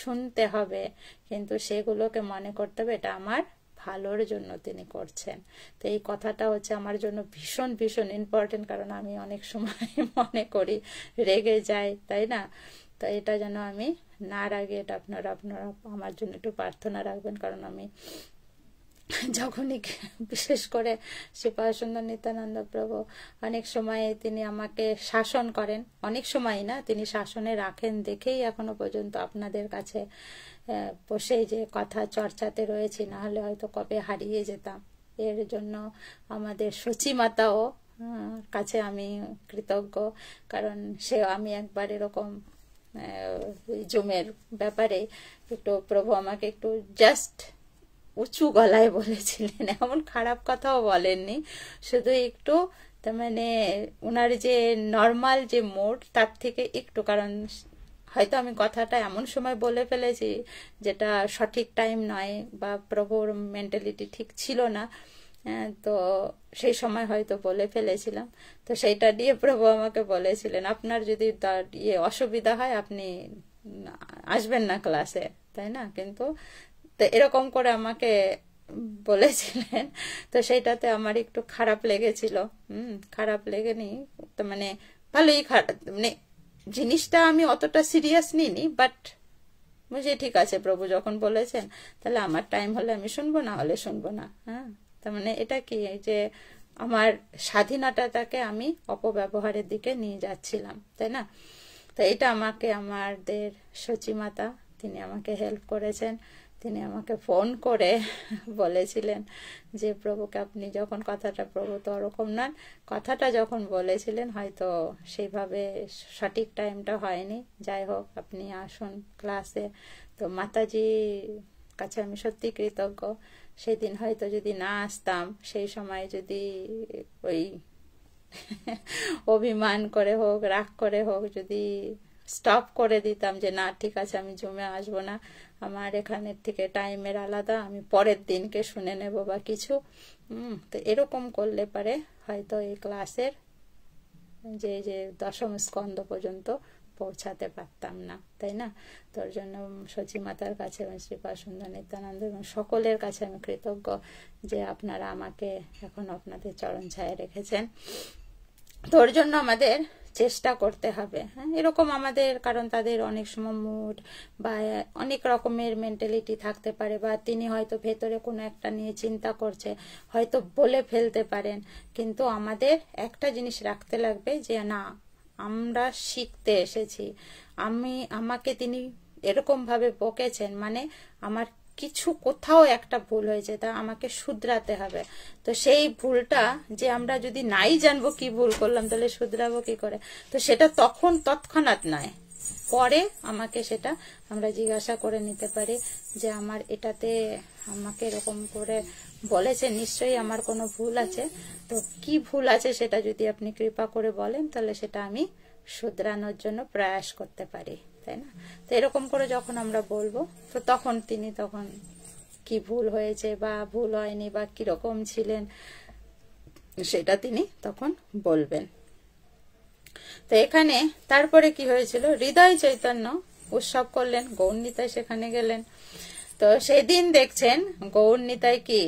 শুনতে হবে। কিন্তু সেগুলোকে মনে করতে হবে এটা আমার ভালোর জন্য তিনি করছেন। তো এই কথাটা হচ্ছে আমার জন্য ভীষণ ভীষণ ইম্পর্টেন্ট, কারণ আমি অনেক সময় মনে করি, রেগে যাই, তাই না? তো এটা যেন আমি না রাগে, এটা আপনারা আমার জন্য একটু প্রার্থনা রাখবেন। কারণ আমি যখনই বিশেষ করে শ্রীপাদসুন্দর নিত্যানন্দ প্রভু অনেক সময় তিনি আমাকে শাসন করেন, অনেক সময় না, তিনি শাসনে রাখেন দেখেই এখনো পর্যন্ত আপনাদের কাছে বসেই যে কথা চর্চাতে রয়েছি, না হলে হয়তো কবে হারিয়ে যেতাম। এর জন্য আমাদের সচিমাতাও কাছে আমি কৃতজ্ঞ, কারণ সে আমি একবার এরকম জুমের ব্যাপারে একটু প্রভু আমাকে একটু জাস্ট উঁচু গলায় বলেছিলেন, এমন খারাপ কথাও বলেননি, শুধু একটু তার মানে ওনার যে নর্মাল যে মোড তার থেকে একটু, কারণ হয়তো আমি কথাটা এমন সময় বলে ফেলেছি যেটা সঠিক টাইম নয় বা প্রভুর মেন্টালিটি ঠিক ছিল না, তো সেই সময় হয়তো বলে ফেলেছিলাম। তো সেইটা দিয়ে প্রভু আমাকে বলেছিলেন, আপনার যদি তার অসুবিধা হয় আপনি আসবেন না ক্লাসে, তাই না? কিন্তু তো এরকম করে আমাকে বলেছিলেন। তো সেইটাতে আমার একটু খারাপ লেগেছিল। খারাপ লেগেনি তো মানে ভালোই খারাপ, মানে জিনিসটা আমি অতটা সিরিয়াস নিইনি, বাট বুঝি ঠিক আছে প্রভু যখন বলেছেন তাহলে আমার টাইম হলে আমি শুনবো, না হলে শুনবো না। তার মানে এটা কি যে আমার স্বাধীনতাটাকে আমি অপব্যবহারের দিকে নিয়ে যাচ্ছিলাম, তাই না? তো এটা আমাকে আমাদের সচিমাতা তিনি আমাকে হেল্প করেছেন। তিনি আমাকে ফোন করে বলেছিলেন যে প্রভুকে আপনি যখন কথাটা, প্রভু তো ওরকম নন, কথাটা যখন বলেছিলেন হয়তো সেইভাবে সঠিক টাইমটা হয়নি, যাই হোক আপনি আসুন ক্লাসে। তো মাতাজি কাছে আমি সত্যি কৃতজ্ঞ, সেদিন হয়তো যদি না আসতাম, সেই সময় যদি ওই অভিমান করে হোক, রাগ করে হোক, যদি স্টপ করে দিতাম যে না ঠিক আছে আমি জুমে আসবো না, আমার এখানের থেকে টাইমের আলাদা, আমি পরের দিনকে শুনে নেব বা কিছু, তো এরকম করলে পারে হয়তো এই ক্লাসের যে যে দশম স্কন্ধ পর্যন্ত পৌঁছাতে পারতাম না, তাই না? তোর জন্য সচিমাতার কাছে এবং শ্রীপাদসুন্দর নিত্যানন্দ এবং সকলের কাছে আমি কৃতজ্ঞ যে আপনারা আমাকে এখন আপনাদের চরণ ছায়া রেখেছেন। তোর জন্য আমাদের চেষ্টা করতে হবে, এরকম আমাদের, কারণ তাদের অনেক সময় মুড বা অনেক রকমের মেন্টালিটি থাকতে পারে, বা তিনি হয়তো ভেতরে কোনো একটা নিয়ে চিন্তা করছে, হয়তো বলে ফেলতে পারেন, কিন্তু আমাদের একটা জিনিস রাখতে লাগবে যে না, আমরা শিখতে এসেছি, আমাকে তিনি এরকম ভাবে বকেছেন, মানে আমার কিছু কোথাও একটা ভুল হয়েছে, তা আমাকে শুধরাতে হবে। তো সেই ভুলটা যে আমরা যদি নাই জানবো কি ভুল করলাম, তাহলে শুধরাবো কি করে? তো সেটা তখন তৎক্ষণাৎ নয়, পরে আমাকে সেটা আমরা জিজ্ঞাসা করে নিতে পারি যে আমার এটাতে আমাকে এরকম করে বলেছেন, নিশ্চয়ই আমার কোনো ভুল আছে, তো কি ভুল আছে সেটা যদি আপনি কৃপা করে বলেন, তাহলে সেটা আমি শুধরানোর জন্য প্রয়াস করতে পারি, তাই না? তো এরকম করে যখন আমরা বলবো, তো তখন তিনি তখন কি ভুল হয়েছে বা ভুল হয়নি বা কিরকম ছিলেন সেটা তিনি তখন বলবেন। তো এখানে তারপরে কি হয়েছিল, হৃদয় চৈতন্য উৎসব করলেন, গৌরনিতাই সেখানে গেলেন। তো সেদিন দেখছেন গৌরনিতাই কি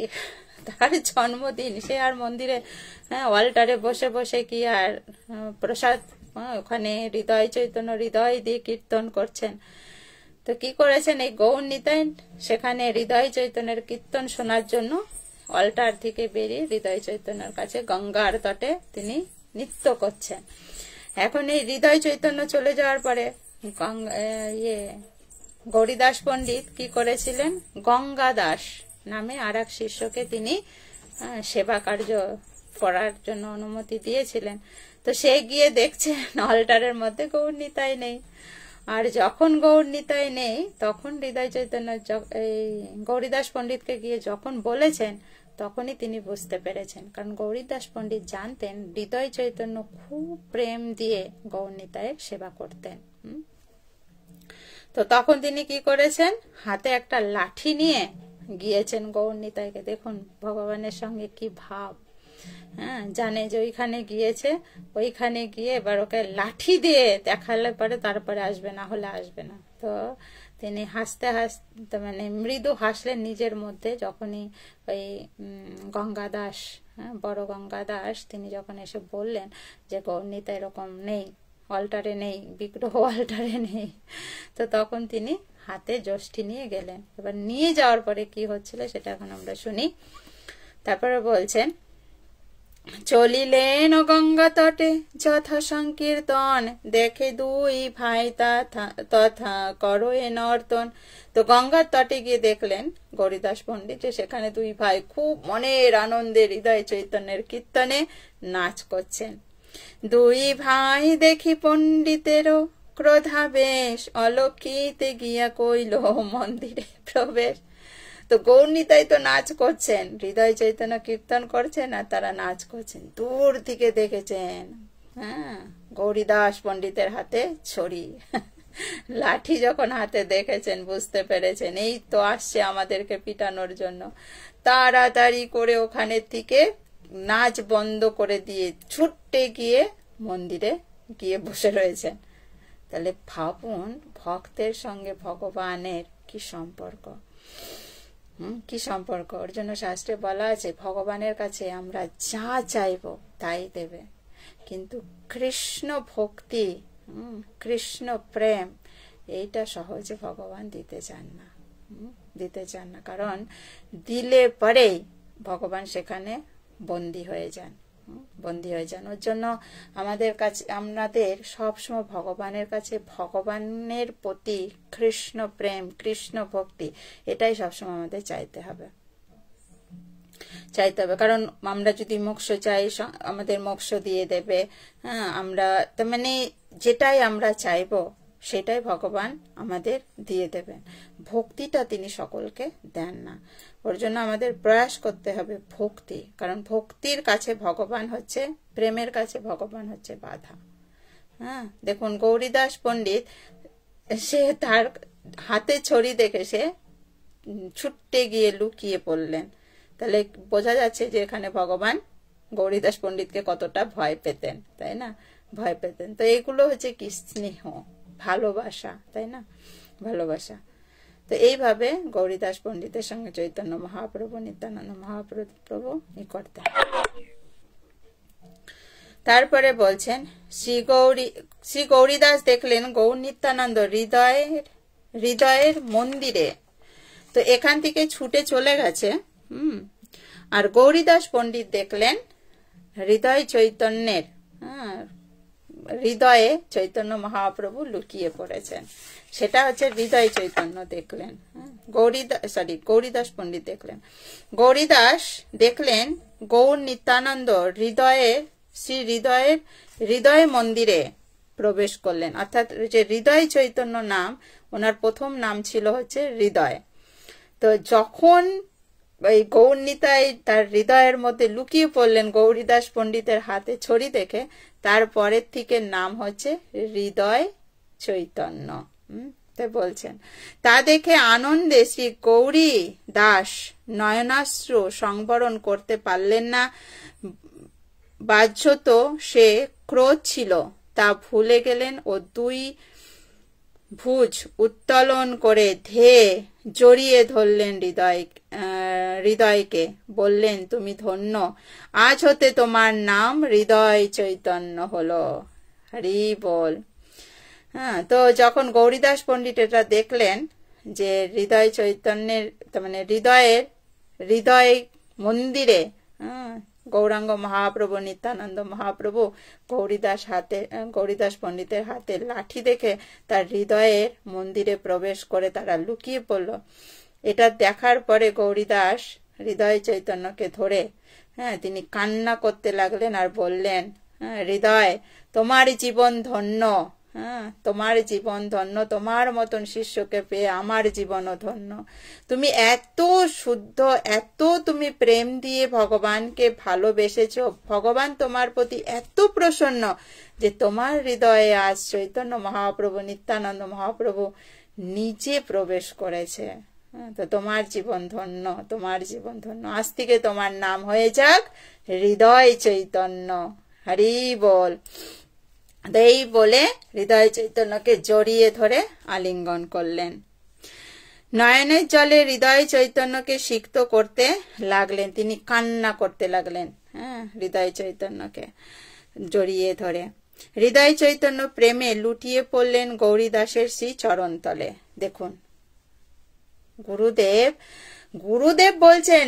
তার জন্মদিন, সে আর মন্দিরে অল্টারে বসে বসে কি আর প্রসাদ, ওখানে হৃদয় চৈতন্য হৃদয় দিয়ে কীর্তন করছেন। তো কি করেছেন এই গৌরনিতাই, সেখানে হৃদয় চৈতন্যের কীর্তন শোনার জন্য অল্টার থেকে বেরিয়ে হৃদয় চৈতন্যের কাছে গঙ্গার তটে তিনি নৃত্য করছেন। এখন এই হৃদয় চৈতন্য চলে যাওয়ার পরে গৌরীদাস পণ্ডিত কি করেছিলেন, গঙ্গা দাস নামে আর এক শিষ্যকে তিনি সেবা কার্য করার জন্য অনুমতি দিয়েছিলেন। তো সে গিয়ে দেখছেন অল্টারের মধ্যে গৌরনিতাই নেই, আর যখন গৌরনিতাই নেই তখন হৃদয় চৈতন্য এই গৌরীদাস পণ্ডিতকে গিয়ে যখন বলেছেন, তখনই তিনি বুঝতে পেরেছেন, কারণ গৌরীদাস পণ্ডিত জানতেন হৃদয় চৈতন্য খুব প্রেম দিয়ে গৌরনিতায়ের সেবা করতেন। তো তখন তিনি কি করেছেন, হাতে একটা লাঠি নিয়ে গিয়েছেন গৌরনিতাইকে। দেখুন ভগবানের সঙ্গে কি ভাব। হ্যাঁ, জানে যে ওইখানে গিয়েছে, ওইখানে গিয়ে এবার ওকে লাঠি দিয়ে দেখালে পরে তারপরে আসবে, না হলে আসবে না। তো তিনি হাসতে হাসতে মানে মৃদু হাসলেন নিজের মধ্যে, যখনই ওই গঙ্গা দাস, হ্যাঁ বড় গঙ্গা দাস, তিনি যখন এসে বললেন যে গৌরনিতাই এরকম নেই, অল্টারে নেই, বিগ্রহ অল্টারে নেই। তো তখন তিনি হাতে যষ্টি নিয়ে গেলেন। এবার নিয়ে যাওয়ার পরে কি হচ্ছিল সেটা এখন আমরা শুনি। তারপরে বলছেন, চলিলেন গঙ্গা তটে যথা সংকীর্তন, দেখে দুই ভাই তথা করয়ে নর্তন। তো গঙ্গার তটে গিয়ে দেখলেন গৌরীদাস পণ্ডিত যে সেখানে দুই ভাই খুব মনের আনন্দে হৃদয় চৈতন্যের কীর্তনে নাচ করছেন। দুই ভাই দেখি পণ্ডিতেরও ক্রোধাবেশ, অলক্ষিতে গিয়া কইল মন্দিরে প্রবেশ। তো গৌরনিতাই তো নাচ করছেন, হৃদয় চৈতন্য কীর্তন করছেন আর তারা নাচ করছেন। দূর থেকে দেখেছেন, হ্যাঁ, গৌরীদাস পণ্ডিতের হাতে ছড়ি, লাঠি যখন হাতে দেখেছেন বুঝতে পেরেছেন এই তো আসছে আমাদেরকে পিটানোর জন্য। তাড়াতাড়ি করে ওখানে থেকে নাচ বন্ধ করে দিয়ে ছুটে গিয়ে মন্দিরে গিয়ে বসে রয়েছেন। তাহলে ভাবুন ভক্তের সঙ্গে ভগবানের কি সম্পর্ক, কি সম্পর্ক। ওর জন্য শাস্ত্রে বলা আছে ভগবানের কাছে আমরা যা চাইব তাই দেবে, কিন্তু কৃষ্ণ ভক্তি, কৃষ্ণ প্রেম, এইটা সহজে ভগবান দিতে চান না, দিতে চান না। কারণ দিলে পরেই ভগবান সেখানে বন্দী হয়ে যান, বন্দী হয়ে যান। ওর জন্য আমাদের কাছে, আমাদের সবসময় ভগবানের কাছে ভগবানের প্রতি কৃষ্ণ প্রেম, কৃষ্ণ ভক্তি, এটাই সবসময় আমাদের চাইতে হবে, চাইতে হবে। কারণ আমরা যদি মোক্ষ চাই আমাদের মোক্ষ দিয়ে দেবে। হ্যাঁ, আমরা তার মানে যেটাই আমরা চাইবো সেটাই ভগবান আমাদের দিয়ে দেবেন। ভক্তিটা তিনি সকলকে দেন না। ওর জন্য আমাদের প্রয়াস করতে হবে ভক্তি, কারণ ভক্তির কাছে ভগবান হচ্ছে, প্রেমের কাছে ভগবান হচ্ছে বাধা। হ্যাঁ, দেখুন গৌরীদাস পণ্ডিত সে তার হাতে ছড়ি দেখে সে ছুটে গিয়ে লুকিয়ে পড়লেন। তাহলে বোঝা যাচ্ছে যে এখানে ভগবান গৌরীদাস পণ্ডিতকে কতটা ভয় পেতেন, তাই না? ভয় পেতেন। তো এগুলো হচ্ছে কি স্নেহ, ভালোবাসা, তাই না? ভালোবাসা। তো এইভাবে গৌরীদাস পণ্ডিতের সঙ্গে চৈতন্য মহাপ্রভু, নিত্যানন্দ মহাপ্রভু করতেন। তারপরে বলছেন, শ্রী গৌরীদাস দেখলেন গৌর নিত্যানন্দ হৃদয়ের মন্দিরে। তো এখান থেকে ছুটে চলে গেছে। আর গৌরীদাস পণ্ডিত দেখলেন হৃদয় চৈতন্যের, হৃদয়ে চৈতন্য মহাপ্রভু লুকিয়ে পড়েছেন। সেটা হচ্ছে হৃদয় চৈতন্য দেখলেন। গৌরীদাস পণ্ডিত দেখলেন। গৌরীদাস দেখলেন গৌর নিত্যানন্দ হৃদয় মন্দিরে প্রবেশ করলেন। অর্থাৎ যে হৃদয় চৈতন্য নাম, ওনার প্রথম নাম ছিল হচ্ছে হৃদয়। তো যখন এই গৌরনিতাই তার হৃদয়ের মধ্যে লুকিয়ে পড়লেন গৌরীদাস পণ্ডিতের হাতে ছড়ি দেখে, তারপরের থেকে নাম হচ্ছে হৃদয় চৈতন্য। বলছেন, তা দেখে আনন্দে শ্রী গৌরী দাস নয়নাশ্রু সংবরণ করতে পারলেন না। বাহ্যত সে ক্রোধ ছিল তা ভুলে গেলেন ও দুই ভুজ উত্তোলন করে ধেয়ে জড়িয়ে ধরলেন হৃদয়কে, বললেন, তুমি ধন্য, আজ হতে তোমার নাম হৃদয় চৈতন্য হলো। হরি বল। হ্যাঁ, তো যখন গৌরীদাস পণ্ডিত এটা দেখলেন যে হৃদয় চৈতন্যের মানে হৃদয় মন্দিরে গৌরাঙ্গ মহাপ্রভু, নিত্যানন্দ মহাপ্রভু গৌরীদাস পণ্ডিতের হাতে লাঠি দেখে তার হৃদয়ের মন্দিরে প্রবেশ করে তারা লুকিয়ে পড়ল। এটা দেখার পরে গৌরীদাস হৃদয় চৈতন্যকে ধরে তিনি কান্না করতে লাগলেন আর বললেন, হৃদয়, তোমার জীবন ধন্য, তোমার জীবন ধন্য, তোমার মতন শিষ্যকে পেয়ে আমার জীবনও ধন্য। তুমি এত শুদ্ধ, এত তুমি প্রেম দিয়ে ভগবানকে ভালোবেসেছ, ভগবান তোমার প্রতি এত প্রসন্ন যে তোমার হৃদয়ে আজ চৈতন্য মহাপ্রভু, নিত্যানন্দ মহাপ্রভু নিজে প্রবেশ করেছে। তো তোমার জীবন ধন্য, তোমার জীবন ধন্য। আজ থেকে তোমার নাম হয়ে যাক হৃদয় চৈতন্য। হরি বল। এই বলে হৃদয় চৈতন্যকে জড়িয়ে ধরে আলিঙ্গন করলেন। নয়নের জলে হৃদয় চৈতন্যকে সিক্ত করতে লাগলেন, তিনি কান্না করতে লাগলেন। হৃদয় চৈতন্যকে জড়িয়ে ধরে হৃদয় চৈতন্য প্রেমে লুটিয়ে পড়লেন গৌরীদাসের শ্রী চরণতলে। দেখুন, গুরুদেব বলছেন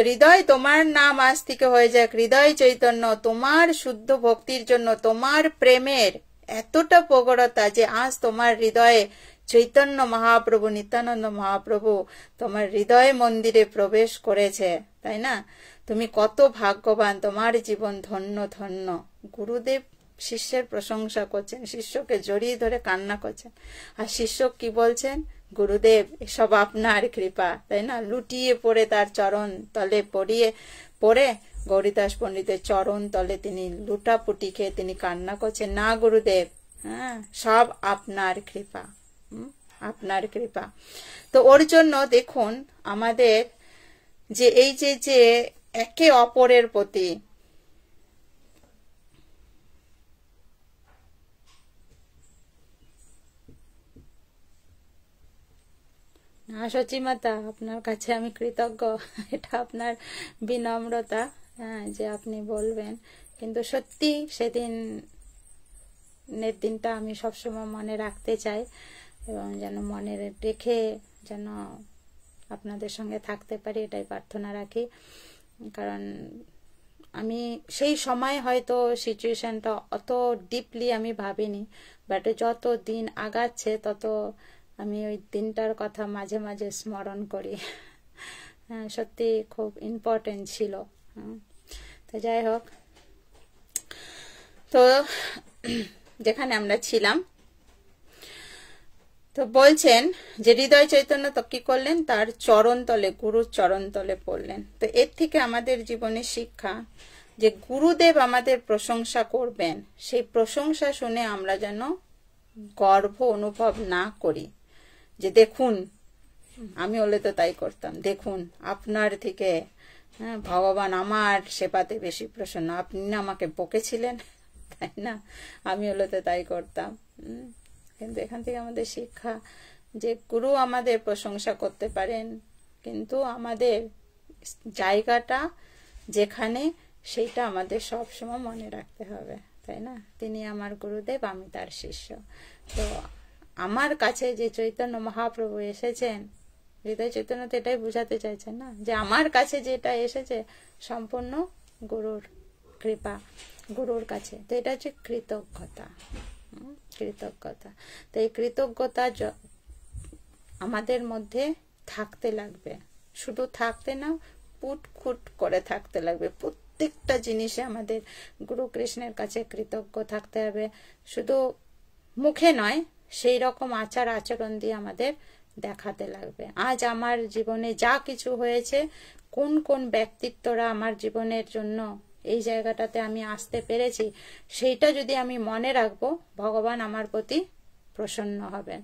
হৃদয় তোমার নাম আজ থেকে হয়ে যাক হৃদয় চৈতন্য। তোমার শুদ্ধ ভক্তির জন্য, তোমার প্রেমের এতটা প্রগড়তা যে আজ তোমার হৃদয়ে চৈতন্য মহাপ্রভু, নিত্যানন্দ মহাপ্রভু তোমার হৃদয় মন্দিরে প্রবেশ করেছে, তাই না? তুমি কত ভাগ্যবান, তোমার জীবন ধন্য ধন্য। গুরুদেব শিষ্যের প্রশংসা করছেন, শিষ্যকে জড়িয়ে ধরে কান্না করছেন। আর শিষ্য কি বলছেন? গুরুদেব এসব আপনার কৃপা, তাই না? লুটিয়ে পড়ে তার চরণ তলে পড়ে গৌরীদাস পণ্ডিতের চরণ তলে তিনি লুটাপুটি খেয়ে তিনি কান্না করছেন, না গুরুদেব, সব আপনার কৃপা, আপনার কৃপা। তো ওর জন্য দেখুন আমাদের যে এই যে একে অপরের প্রতি না, সচিমাতা আপনার কাছে আমি কৃতজ্ঞ, এটা আপনার বিনম্রতা, যে আপনি বলবেন। কিন্তু সত্যি সেদিনের দিনটা আমি সবসময় মনে রাখতে চাই, এবং যেন মনে রেখে যেন আপনাদের সঙ্গে থাকতে পারি, এটাই প্রার্থনা রাখি। কারণ আমি সেই সময় হয়তো সিচুয়েশনটা অত ডিপলি আমি ভাবিনি, বাট যত দিন আগাচ্ছে তত আমি ওই দিনটার কথা মাঝে মাঝে স্মরণ করি। সত্যি খুব ইম্পর্টেন্ট ছিল। তো যাই হোক, তো যেখানে আমরা ছিলাম, তো বলছেন যে হৃদয় চৈতন্য তো কি করলেন, তার চরণতলে, গুরুর চরণতলে পড়লেন। তো এর থেকে আমাদের জীবনে শিক্ষা যে গুরুদেব আমাদের প্রশংসা করবেন, সেই প্রশংসা শুনে আমরা যেন গর্ব অনুভব না করি, যে দেখুন আমি হলে তো তাই করতাম, দেখুন আপনার থেকে ভগবান আমার সেবাতে বেশি প্রসন্ন, আপনি না আমাকে বকেছিলেন, তাই না, আমি হলে তো তাই করতাম। কিন্তু এখান থেকে আমাদের শিক্ষা যে গুরু আমাদের প্রশংসা করতে পারেন, কিন্তু আমাদের জায়গাটা যেখানে, সেইটা আমাদের সব সময় মনে রাখতে হবে, তাই না? তিনি আমার গুরুদেব, আমি তার শিষ্য। তো আমার কাছে যে চৈতন্য মহাপ্রভু এসেছেন, হৃদয় চৈতন্য তো এটাই বুঝাতে চাইছেন না, যে আমার কাছে যেটা এসেছে সম্পূর্ণ গুরুর কৃপা, গুরুর কাছে। তো এটা হচ্ছে কৃতজ্ঞতা, কৃতজ্ঞতা। তো এই কৃতজ্ঞতা আমাদের মধ্যে থাকতে লাগবে, শুধু থাকতে না, পুটখুট করে থাকতে লাগবে। প্রত্যেকটা জিনিসে আমাদের গুরু কৃষ্ণের কাছে কৃতজ্ঞ থাকতে হবে, শুধু মুখে নয়, সেই রকম আচার আচরণ দিয়ে আমাদের দেখাতে লাগবে। আজ আমার জীবনে যা কিছু হয়েছে, কোন কোন ব্যক্তিত্বরা আমার জীবনের জন্য এই জায়গাটাতে আমি আসতে পেরেছি, সেইটা যদি আমি মনে রাখবো, ভগবান আমার প্রতি প্রসন্ন হবেন।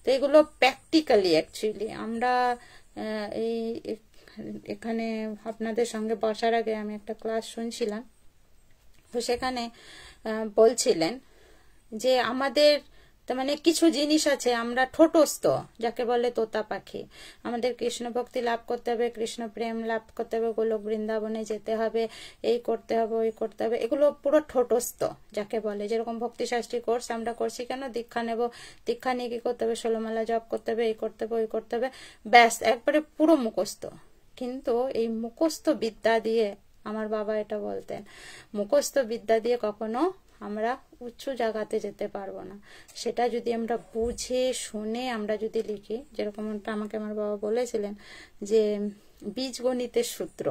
তো এগুলো প্র্যাকটিক্যালি অ্যাকচুয়ালি আমরা এই এখানে আপনাদের সঙ্গে বসার আগে আমি একটা ক্লাস শুনছিলাম, তো সেখানে বলছিলেন যে আমাদের মানে কিছু জিনিস আছে, আমরা ঠোঁটস্থ, যাকে বলে তোতা পাখি। আমাদের কৃষ্ণ ভক্তি লাভ করতে হবে, কৃষ্ণ প্রেম লাভ করতে হবে, গোলক বৃন্দাবনে যেতে হবে, এই করতে হবে, ওই করতে হবে, এগুলো পুরো ঠোঁটস্থ যাকে বলে। যেরকম ভক্তি শাস্ত্রী কোর্স আমরা করছি কেন, দীক্ষা নেব, দীক্ষা নিয়ে কি করতে হবে, 16 মালা জপ করতে হবে, এই করতে হবে, ওই করতে হবে, ব্যাস একবারে পুরো মুখস্থ। কিন্তু এই মুখস্থ বিদ্যা দিয়ে, আমার বাবা এটা বলতেন, মুখস্থ বিদ্যা দিয়ে কখনো আমরা উঁচু জায়গাতে যেতে পারবো না। সেটা যদি আমরা বুঝে শুনে আমরা যদি লিখি, যেরকমটা আমাকে আমার বাবা বলেছিলেন যে বীজগণিতের সূত্র,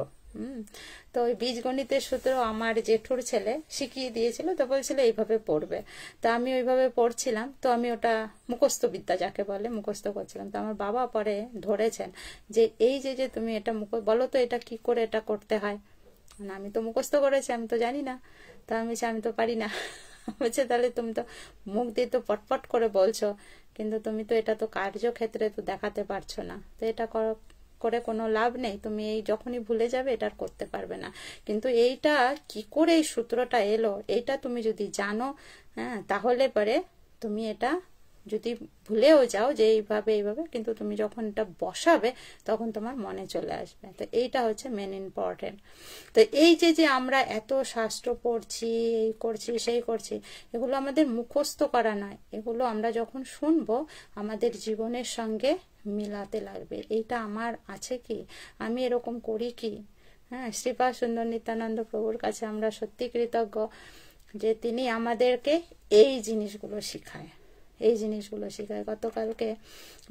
তো ওই বীজগণিতের সূত্র আমার জেঠুর ছেলে শিখিয়ে দিয়েছিল, তো বলছিল এইভাবে পড়বে। তো আমি ওইভাবে পড়ছিলাম, তো আমি ওটা মুখস্থ বিদ্যা যাকে বলে মুখস্থ করছিলাম। তো আমার বাবা পরে ধরেছেন যে এই যে তুমি এটা বলো তো এটা কি করে এটা করতে হয়। আমি তো মুখস্থ করেছি, আমি তো জানি না। তা আমি তো পারি না। বলছে তাহলে তুমি তো মুখ দিয়ে তো পটপট করে বলছো, কিন্তু তুমি তো এটা তো কার্যক্ষেত্রে তো দেখাতে পারছো না, তো এটা করে কোনো লাভ নেই। তুমি এই যখনই ভুলে যাবে এটা আর করতে পারবে না। কিন্তু এইটা কি করে এই সূত্রটা এলো, এইটা তুমি যদি জানো, হ্যাঁ, তাহলে পরে তুমি এটা যদি ভুলেও যাও যে এইভাবে কিন্তু তুমি যখন এটা বসাবে তখন তোমার মনে চলে আসবে। তো এইটা হচ্ছে মেন ইম্পর্টেন্ট। তো এই যে আমরা এত শাস্ত্র পড়ছি, এই করছি সেই করছি, এগুলো আমাদের মুখস্থ করা নয়, এগুলো আমরা যখন শুনবো আমাদের জীবনের সঙ্গে মিলাতে লাগবে। এইটা আমার আছে কি, আমি এরকম করি কি। হ্যাঁ, শ্রীপাদ সুন্দর নিত্যানন্দ প্রভুর কাছে আমরা সত্যি কৃতজ্ঞ যে তিনি আমাদেরকে এই জিনিসগুলো শিখায়, এই জিনিসগুলো শেখায়। গতকালকে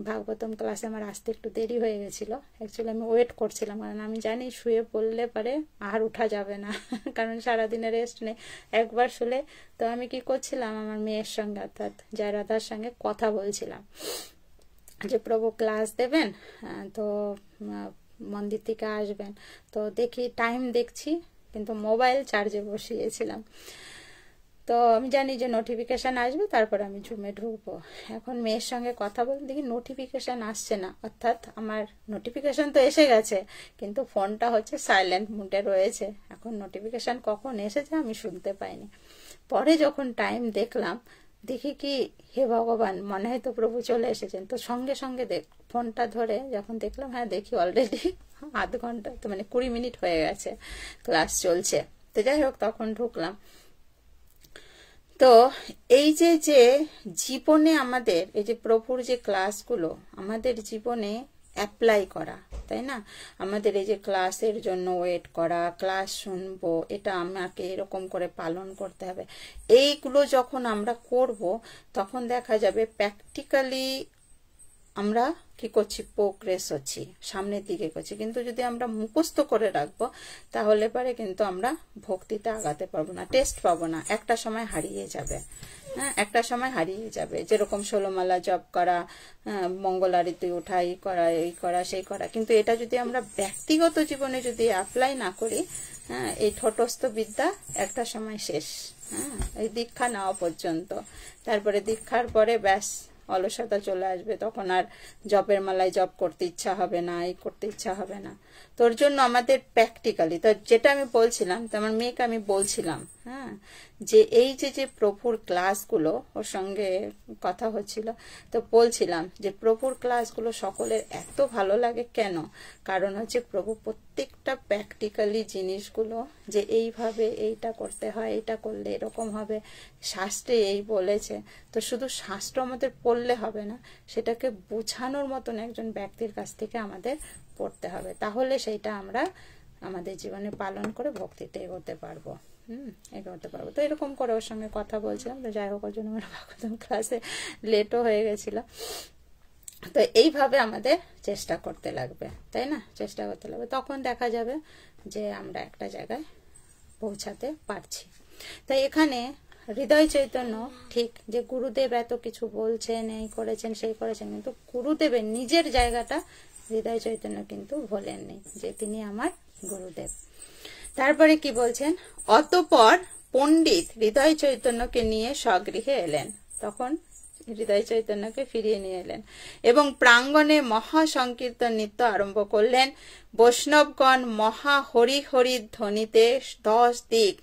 ভাগবতম ক্লাসে আমার আসতে একটু দেরি হয়ে গেছিলো। অ্যাকচুয়ালি আমি ওয়েট করছিলাম, কারণ আমি জানি শুয়ে পড়লে পরে আর উঠা যাবে না, কারণ সারাদিনে রেস্ট নেই। একবার শুলে তো আমি কি করছিলাম, আমার মেয়ের সঙ্গে অর্থাৎ জয়রাধার সঙ্গে কথা বলছিলাম যে প্রভু ক্লাস দেবেন, তো মন্দির থেকে আসবেন। তো দেখি টাইম দেখছি, কিন্তু মোবাইল চার্জে বসিয়েছিলাম। তো আমি জানি যে নোটিফিকেশান আসবে, তারপর আমি জুমে ঢুকবো। এখন মেয়ের সঙ্গে কথা বলতে দেখি নোটিফিকেশান আসছে না, অর্থাৎ আমার নোটিফিকেশান তো এসে গেছে কিন্তু ফোনটা হচ্ছে সাইলেন্ট মুডে রয়েছে। এখন নোটিফিকেশান কখন এসেছে আমি শুনতে পাইনি। পরে যখন টাইম দেখলাম, দেখি কি হে ভগবান, মনে হয় তো প্রভু চলে এসেছেন। তো সঙ্গে সঙ্গে ফোনটা ধরে যখন দেখলাম, হ্যাঁ দেখি অলরেডি আধ ঘন্টা, তো মানে 20 মিনিট হয়ে গেছে ক্লাস চলছে। তো যাই হোক, তখন ঢুকলাম। তো এই যে জীবনে আমাদের এই যে প্রভুর যে ক্লাসগুলো আমাদের জীবনে অ্যাপ্লাই করা, তাই না? আমাদের এই যে ক্লাসের জন্য ওয়েট করা, ক্লাস শুনবো, এটা আমাকে এরকম করে পালন করতে হবে, এইগুলো যখন আমরা করব তখন দেখা যাবে প্র্যাকটিক্যালি আমরা কি করছি, প্রোগ্রেস হচ্ছি, সামনের দিকে করছি। কিন্তু যদি আমরা মুখস্থ করে রাখবো তাহলে পরে কিন্তু আমরা ভক্তিতে আগাতে পারবো না, টেস্ট পাবো না, একটা সময় হারিয়ে যাবে। হ্যাঁ, একটা সময় হারিয়ে যাবে। যেরকম 16 মালা জপ করা, মঙ্গল আরতি উঠা, এই করা এই করা সেই করা, কিন্তু এটা যদি আমরা ব্যক্তিগত জীবনে যদি অ্যাপ্লাই না করি, হ্যাঁ, এই ঠোঁটস্থ বিদ্যা একটা সময় শেষ। হ্যাঁ, এই দীক্ষা নেওয়া পর্যন্ত, তারপরে দীক্ষার পরে ব্যাস অলসতা চলে আসবে, তখন আর জপের মালায় জপ করতে ইচ্ছা হবে না, এই করতে ইচ্ছা হবে না। তোর জন্য আমাদের প্র্যাকটিক্যালি, তো যেটা আমি বলছিলাম, তো আমার মেয়েকে আমি বলছিলাম, হ্যাঁ, যে এই যে প্রভুর ক্লাসগুলো, ওর সঙ্গে কথা হচ্ছিল, তো বলছিলাম যে প্রভুর ক্লাসগুলো সকলের এত ভালো লাগে কেন, কারণ হচ্ছে প্রভু প্রত্যেকটা প্র্যাকটিক্যালি জিনিসগুলো যে এইভাবে এইটা করতে হয়, এটা করলে এরকম হবে, শাস্ত্রে এই বলেছে। তো শুধু শাস্ত্র আমাদের পড়লে হবে না, সেটাকে বোঝানোর মতন একজন ব্যক্তির কাছ থেকে আমাদের পড়তে হবে, তাহলে সেইটা আমরা আমাদের জীবনে পালন করে ভক্তিতে এগোতে পারবো। এগোতে পারবো। তো এরকম করে ওর সঙ্গে কথা বলছিলাম। তো যাই হোক, ওর জন্য আমার ভাগবতম ক্লাসে লেটও হয়ে গেছিল। তো এইভাবে আমাদের চেষ্টা করতে লাগবে, তাই না? চেষ্টা করতে লাগবে, তখন দেখা যাবে যে আমরা একটা জায়গায় পৌঁছাতে পারছি। তাই এখানে হৃদয় চৈতন্য ঠিক যে গুরুদেব এত কিছু বলছেন, এই করেছেন সেই করেছেন, কিন্তু গুরুদেবের নিজের জায়গাটা হৃদয় চৈতন্য কিন্তু ভোলেননি যে তিনি আমার গুরুদেব। তারপরে কি বলছেন, অতঃপর পণ্ডিত হৃদয় চৈতন্যকে নিয়ে স্বগৃহে এলেন। তখন হৃদয় চৈতন্যকে ফিরিয়ে নিয়ে এলেন এবং প্রাঙ্গণে মহা সংকীর্তন নৃত্য আরম্ভ করলেন। বৈষ্ণবগণ মহা হরি হরি ধ্বনিতে 10 দিক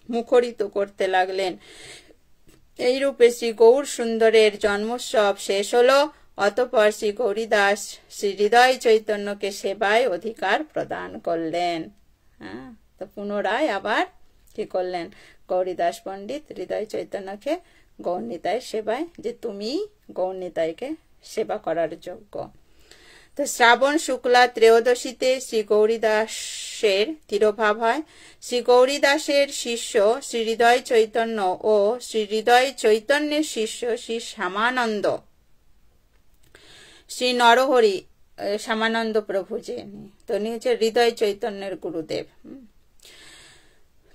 মুখরিত করতে লাগলেন। এইরূপে শ্রী গৌর সুন্দরের জন্মোৎসব শেষ হলো। অতঃপর শ্রী গৌরীদাস শ্রী হৃদয় চৈতন্যকে সেবায় অধিকার প্রদান করলেন। হ্যাঁ, তো পুনরায় আবার কি করলেন, গৌরীদাস পণ্ডিত হৃদয় চৈতন্যকে গৌরনিতাই সেবায়, যে তুমি গৌরনিতাইকে সেবা করার যোগ্য। তো শ্রাবণ শুক্লা ত্রয়োদশীতে শ্রী গৌরীদাসের তিরোভাব হয়। শ্রী গৌরীদাসের শিষ্য শ্রী হৃদয় চৈতন্য ও শ্রী হৃদয় চৈতন্যের শিষ্য শ্রী শ্যামানন্দ, শ্রী নরহরি শ্যামানন্দ প্রভু, যে তো উনি হচ্ছে হৃদয় চৈতন্যের গুরুদেব।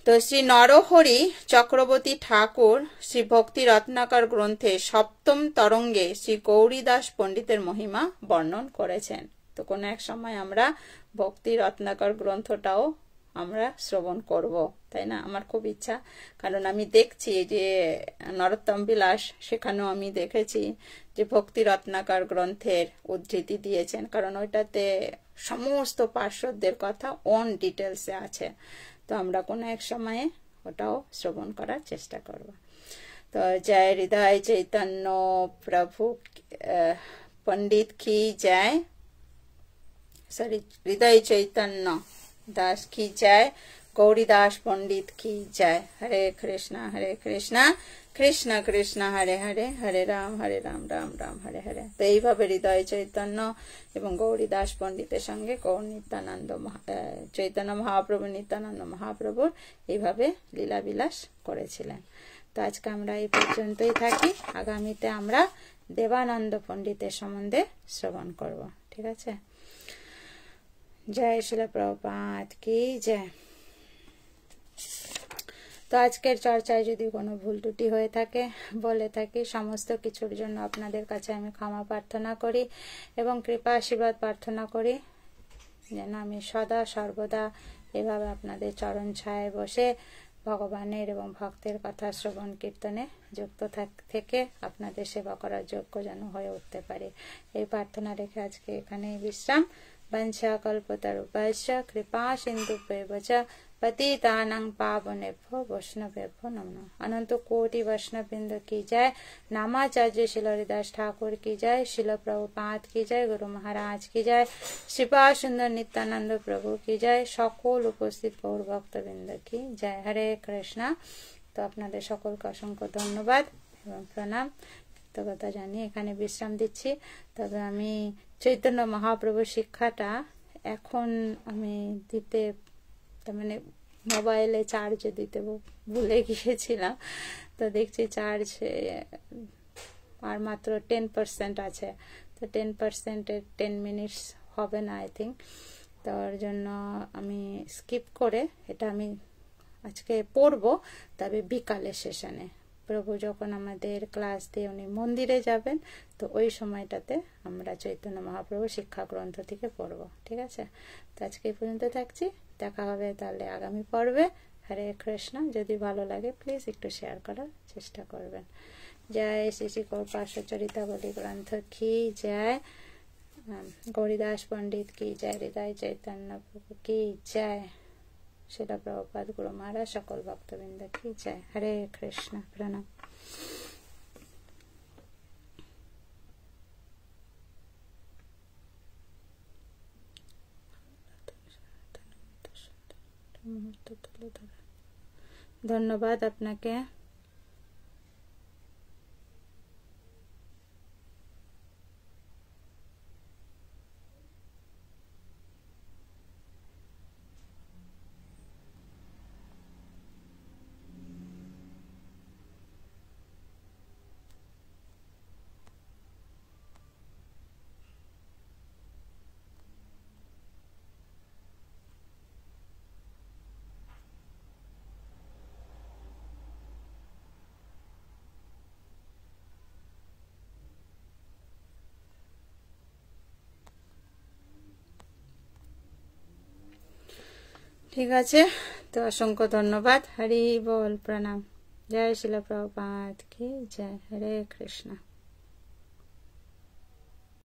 তো শ্রী নরহরি চক্রবর্তী ঠাকুর শ্রী ভক্তি রত্নাকর গ্রন্থে 7ম তরঙ্গে শ্রী গৌরীদাস পণ্ডিতের মহিমা বর্ণন করেছেন। তো কোনো এক সময় আমরা ভক্তি রত্নাকর গ্রন্থটাও আমরা শ্রবণ করব, তাই না? আমার খুব ইচ্ছা, কারণ আমি দেখছি যে নরোত্তম বিলাস, সেখানেও আমি দেখেছি যে ভক্তি রত্নাকর গ্রন্থের উদ্ধৃতি দিয়েছেন, কারণ ওইটাতে সমস্ত পার্শ্বদের কথা অন ডিটেলসে আছে। তো আমরা কোনো এক সময়ে ওটাও শ্রবণ করার চেষ্টা করব। তো জয় হৃদয় চৈতন্য প্রভু पंडित की जय, सॉरी हृदय चैतन्य दास की जय, गौरीदास पंडित की जय। हरे कृष्णा कृष्ण कृष्ण हरे हरे, हरे राम राम राम हरे हरे। तो এইভাবে হৃদয় চৈতন্য এবং গৌরীদাস পণ্ডিতের সঙ্গে গৌর নিত্যানন্দ চৈতন্য মহাপ্রভু নিত্যানন্দ মহাপ্রভুর এইভাবে লীলা বিলাস করেছিলেন। তো আজকে আমরা এই পর্যন্তই থাকি। আগামীতে আমরা দেবানন্দ পণ্ডিতের সম্বন্ধে শ্রবণ করব, ঠিক আছে? জয় শিল প্রভুপাদ কি জয়। তো আজকের চর্চায় যদি কোনো ভুল ত্রুটি হয়ে থাকে, বলে থাকি, সমস্ত কিছুর জন্য আপনাদের কাছে আমি ক্ষমা প্রার্থনা করি এবং কৃপা আশীর্বাদ প্রার্থনা করি যেন আমি সদা সর্বদা এভাবে আপনাদের চরণ ছায়ায় বসে ভগবানের এবং ভক্তের কথা শ্রবণ কীর্তনে যুক্ত থেকে আপনাদের সেবা করার যোগ্য যেন হয়ে উঠতে পারে, এই প্রার্থনা রেখে আজকে এখানেই বিশ্রাম। বঞ্ছা কল্পতরুভ্যশ্চ কৃপা সিন্ধুভ্যেব চ पतितानां पावनेभ्यो वैष्णवेभ्यो नमः। अनंत कोटि वैष्णववृंद की जय। नामाचार्य शिल हरिदास ठाकुर की जय। शिल प्रभुपाद की जय। गुरु महाराज की जय। श्रीपाद सुंदर नित्यानंद प्रभु की जय। সকল উপস্থিত গৌর ভক্তবৃন্দ की जय। हरे कृष्णा। তো আপনাদের সকলকে অসংখ্য ধন্যবাদ এবং প্রণাম, কৃতজ্ঞতা জানিয়ে এখানে বিশ্রাম দিচ্ছি। তবে আমি চৈতন্য মহাপ্রভুর শিক্ষাটা এখন আমি দিতে, তার মানে মোবাইলে চার্জ দিতে ভুলে গিয়েছিলাম, তো দেখছি চার্জ আর মাত্র 10% আছে। তো 10%-এর 10 মিনিটস হবে না আই থিঙ্ক। তার জন্য আমি স্কিপ করে এটা আমি আজকে পড়বো, তবে বিকালে সেশনে প্রভু যখন আমাদের ক্লাস দিয়ে উনি মন্দিরে যাবেন, তো ওই সময়টাতে আমরা চৈতন্য মহাপ্রভু শিক্ষা গ্রন্থ থেকে পড়বো, ঠিক আছে? তো আজকে এই পর্যন্ত থাকছি, দেখা হবে তাহলে আগামী পর্বে। হরে কৃষ্ণ। যদি ভালো লাগে প্লিজ একটু শেয়ার করার চেষ্টা করবেন। জয় শ্রী শ্রী গৌরপাশচরিতাবলী গ্রন্থ কি জয়। গৌরীদাস পণ্ডিত কি জয়। হৃদয় চৈতন্য প্রভু কি জয়। শিল প্রভুপাদ গুরু মহারাজ সকল ভক্তবৃন্দ কি জয়। হরে কৃষ্ণ। প্রণাম। ধন্যবাদ আপনাকে। ঠিক আছে, তো অসংখ্য ধন্যবাদ। হরি বল। প্রণাম। জয় শিল প্রভুপাদ কি জয়। হরে কৃষ্ণ।